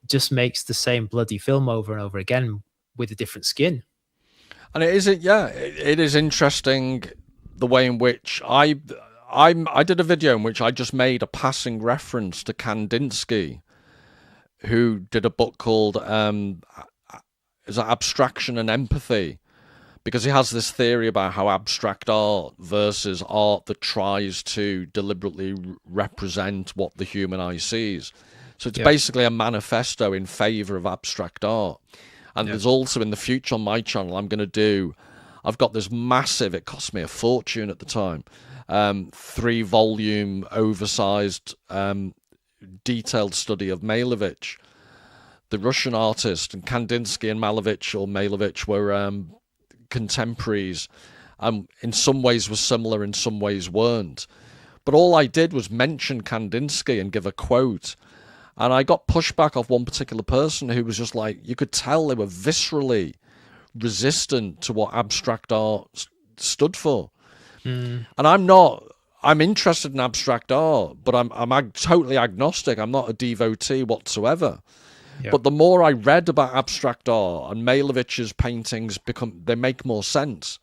just makes the same bloody film over and over again with a different skin. And it is interesting the way in which I did a video in which I just made a passing reference to Kandinsky, who did a book called Abstraction and Empathy, because he has this theory about how abstract art versus art that tries to deliberately represent what the human eye sees. So it's basically a manifesto in favor of abstract art. And there's also, in the future on my channel, I've got this massive, it cost me a fortune at the time, 3-volume oversized detailed study of Malevich, the Russian artist. And Kandinsky and Malevich were contemporaries. In some ways were similar, in some ways weren't. But all I did was mention Kandinsky and give a quote. And I got pushback off one particular person who was just like, you could tell they were viscerally resistant to what abstract art stood for. And I'm interested in abstract art, but I'm totally agnostic. I'm not a devotee whatsoever. Yep. But the more I read about abstract art, and Malevich's paintings they make more sense.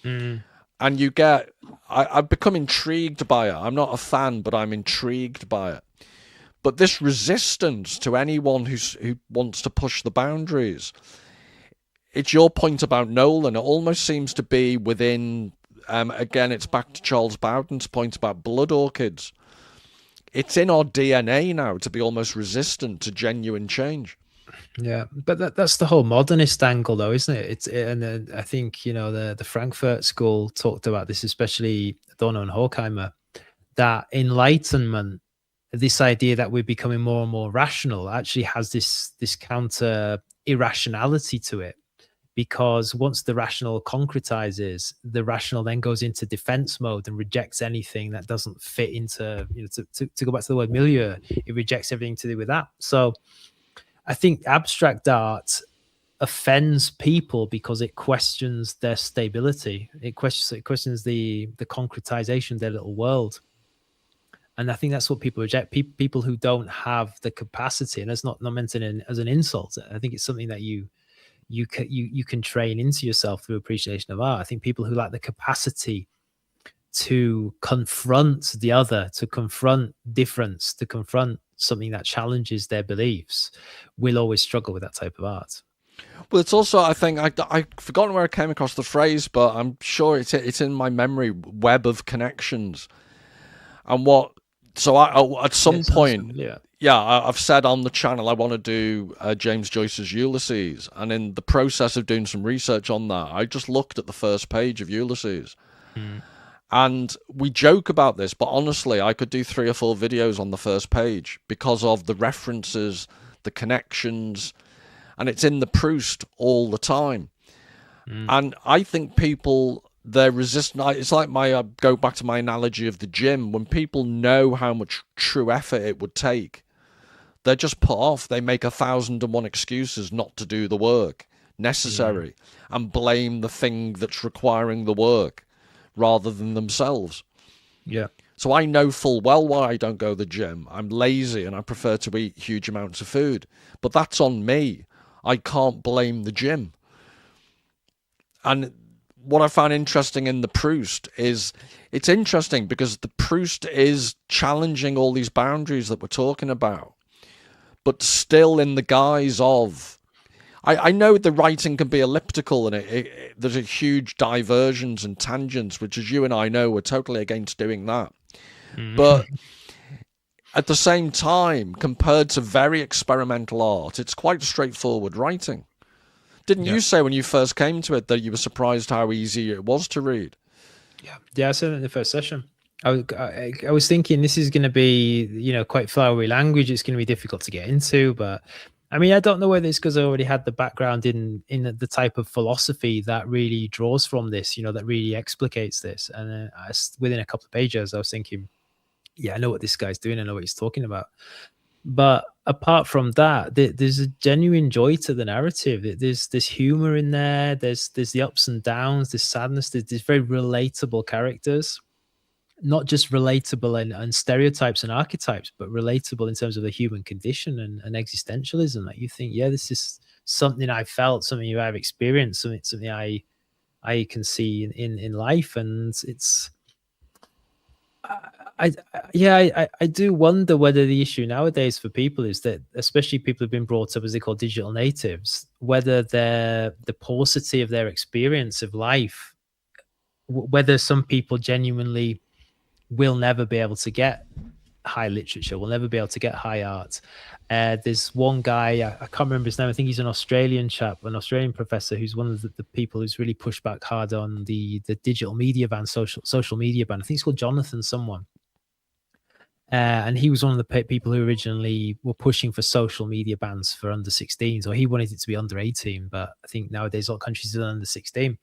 And I've become intrigued by it. I'm not a fan, but I'm intrigued by it. But this resistance to anyone who wants to push the boundaries, it's your point about Nolan. It almost seems to be within, again, it's back to Charles Bowden's point about blood orchids. It's in our DNA now to be almost resistant to genuine change. Yeah, but that's the whole modernist angle, though, isn't it? And I think, the Frankfurt School talked about this, especially Adorno and Horkheimer, that enlightenment, this idea that we're becoming more and more rational, actually has this counter irrationality to it, because once the rational concretizes, the rational then goes into defense mode and rejects anything that doesn't fit into, to go back to the word milieu, it rejects everything to do with that. So I think abstract art offends people because it questions their stability. It questions the concretization of their little world. And I think that's what people reject. People who don't have the capacity, and that's not meant as an insult. I think it's something that you can train into yourself through appreciation of art. I think people who lack the capacity to confront the other, to confront difference, to confront something that challenges their beliefs, will always struggle with that type of art. Well, it's also, I think, I've forgotten where I came across the phrase, but I'm sure it's in my memory, web of connections. And at some point, I've said on the channel I want to do James Joyce's Ulysses, and in the process of doing some research on that, I just looked at the first page of Ulysses. And we joke about this, but honestly, I could do 3 or 4 videos on the first page because of the references, the connections, and it's in the Proust all the time. And I think people, they're resistant. It's like go back to my analogy of the gym. When people know how much true effort it would take, they're just put off. They make 1,001 excuses not to do the work necessary and blame the thing that's requiring the work rather than themselves. Yeah. So I know full well why I don't go to the gym. I'm lazy and I prefer to eat huge amounts of food. But that's on me. I can't blame the gym. And what I found interesting in the Proust is, it's interesting because the Proust is challenging all these boundaries that we're talking about, but still in the guise of, I know the writing can be elliptical, and there's a huge diversions and tangents, which, as you and I know, we're totally against doing that. But at the same time, compared to very experimental art, it's quite straightforward writing. Didn't you say when you first came to it that you were surprised how easy it was to read? Yeah, I said it in the first session. I was thinking this is going to be, quite flowery language. It's going to be difficult to get into, but I mean, I don't know whether it's because I already had the background in the type of philosophy that really draws from this, that really explicates this. And within a couple of pages, I was thinking, yeah, I know what this guy's doing. I know what he's talking about. But apart from that, there's a genuine joy to the narrative. There's humor in there. There's the ups and downs. There's sadness. There's very relatable characters. Not just relatable and stereotypes and archetypes, but relatable in terms of the human condition and existentialism. Like you think, yeah, this is something I felt, something I've experienced, something I can see in life, and it's. I do wonder whether the issue nowadays for people is that, especially people who've been brought up as they call digital natives, whether the paucity of their experience of life, whether some people genuinely will never be able to get high literature, will never be able to get high art. There's one guy, I can't remember his name. I think he's an Australian chap, an Australian professor, who's one of the people who's really pushed back hard on the digital media ban, social media ban. I think he's called Jonathan someone. And he was one of the people who originally were pushing for social media bans for under 16s, or he wanted it to be under 18, but I think nowadays all countries are under 16.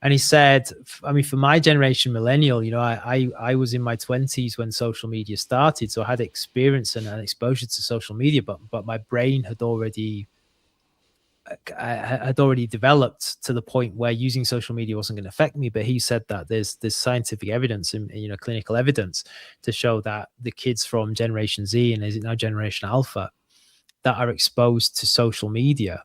And he said, I mean, for my generation, millennial, I was in my 20s when social media started, so I had experience and exposure to social media, but my brain had already developed to the point where using social media wasn't going to affect me. But he said that there's scientific evidence and clinical evidence to show that the kids from Generation Z, and is it now Generation Alpha, that are exposed to social media,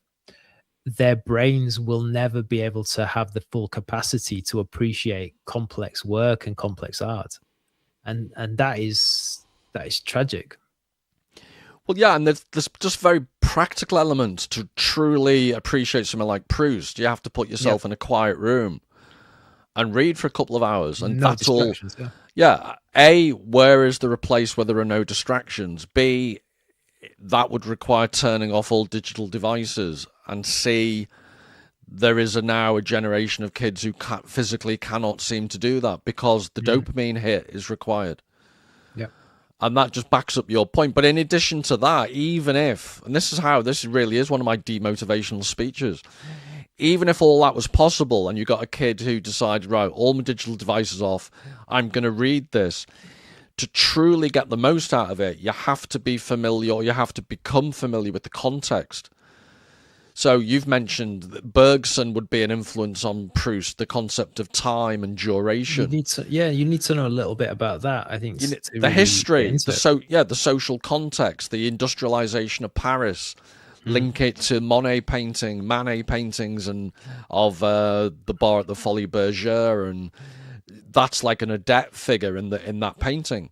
their brains will never be able to have the full capacity to appreciate complex work and complex art, and that is tragic. Well, yeah, and there's just very practical elements to truly appreciate something like Proust. You have to put yourself in a quiet room and read for a couple of hours, and that's all. Yeah. A, where is the place where there are no distractions? B, that would require turning off all digital devices. And C, there is now a generation of kids who physically cannot seem to do that because the dopamine hit is required. Yeah. And that just backs up your point. But in addition to that, even if, and this really is one of my demotivational speeches, even if all that was possible and you got a kid who decided, right, all my digital devices off, I'm going to read this, to truly get the most out of it, you have to be familiar, or you have to become familiar with the context. So you've mentioned that Bergson would be an influence on Proust, the concept of time and duration. You need to know a little bit about that, I think. The history, the social context, the industrialization of Paris, link it to Manet paintings and of the bar at the Folies Bergère, and that's like an Odette figure in that painting.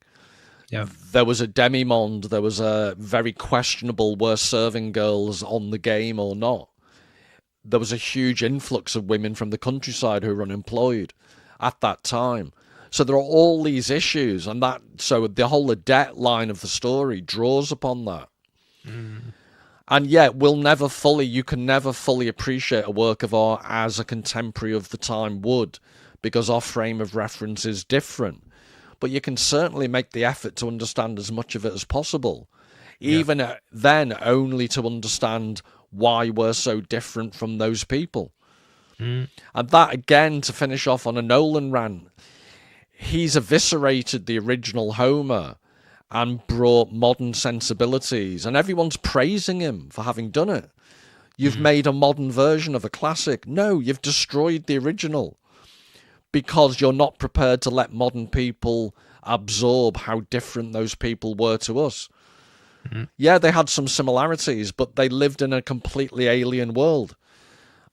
Yeah. There was a demi-monde. There was a very questionable, were serving girls on the game or not. There was a huge influx of women from the countryside who were unemployed at that time. So there are all these issues, and so the whole Odette line of the story draws upon that. And yet, you can never fully appreciate a work of art as a contemporary of the time would, because our frame of reference is different. But you can certainly make the effort to understand as much of it as possible, even then only to understand why we're so different from those people. And that, again, to finish off on a Nolan rant, he's eviscerated the original Homer and brought modern sensibilities, and everyone's praising him for having done it. You've made a modern version of a classic. No, you've destroyed the original, because you're not prepared to let modern people absorb how different those people were to us. Yeah, they had some similarities, but they lived in a completely alien world.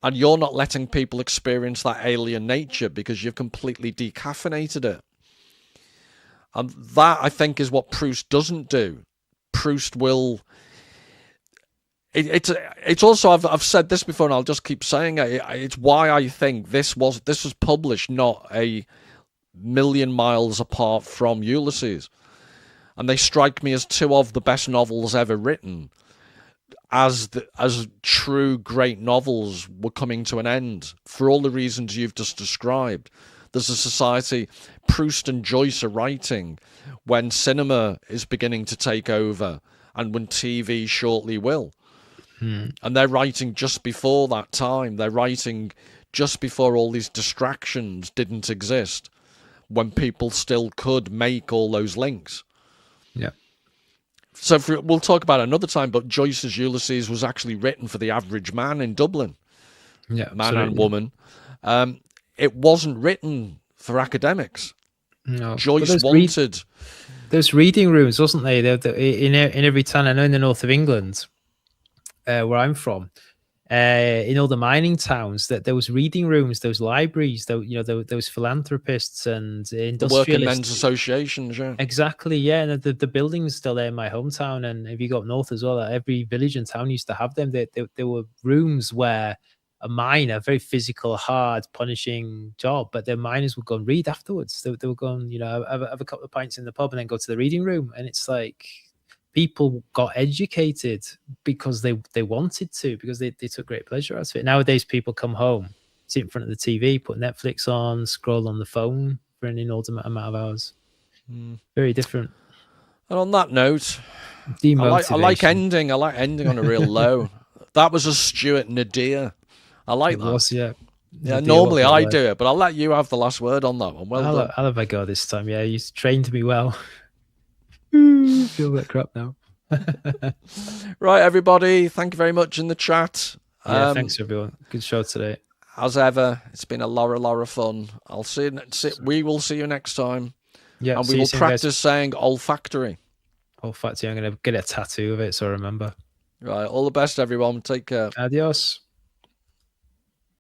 And you're not letting people experience that alien nature because you've completely decaffeinated it. And that, I think, is what Proust doesn't do. Proust will... it's also I've said this before, and I'll just keep saying it. It's why I think this was published not a million miles apart from Ulysses, and they strike me as two of the best novels ever written. As true great novels were coming to an end for all the reasons you've just described. There's a society Proust and Joyce are writing when cinema is beginning to take over and when TV shortly will. And they're writing just before that time. They're writing just before all these distractions didn't exist, when people still could make all those links. Yeah. So we'll talk about it another time, but Joyce's Ulysses was actually written for the average man in Dublin. Yeah, man and woman. It wasn't written for academics. No. Joyce wanted... There's reading rooms, wasn't they? In every town. I know in the north of England, where I'm from, in all the mining towns, that there was reading rooms, those libraries, those philanthropists and industrialists. The working men's associations, yeah. Exactly, yeah. And the building's still there in my hometown. And if you go up north as well, every village and town used to have them. There were rooms where a miner, very physical, hard, punishing job, but the miners would go and read afterwards. They would go and, have a couple of pints in the pub and then go to the reading room. And it's like people got educated because they wanted to, because they took great pleasure out of it. Nowadays, people come home, sit in front of the TV, put Netflix on, scroll on the phone for an inordinate amount of hours. Very different. And on that note, I like ending on a real low. That was a Stuart Nadir. I like that. Yeah. Yeah, normally I do it, but I'll let you have the last word on that one. Well done. I'll have a go this time. Yeah, you trained me well. Feel like crap now. Right, everybody. Thank you very much in the chat. Yeah, thanks everyone. Good show today. As ever, it's been a lot of fun. We will see you next time. Yeah, and we will practice saying olfactory. Olfactory. I'm going to get a tattoo of it so I remember. Right. All the best, everyone. Take care. Adios.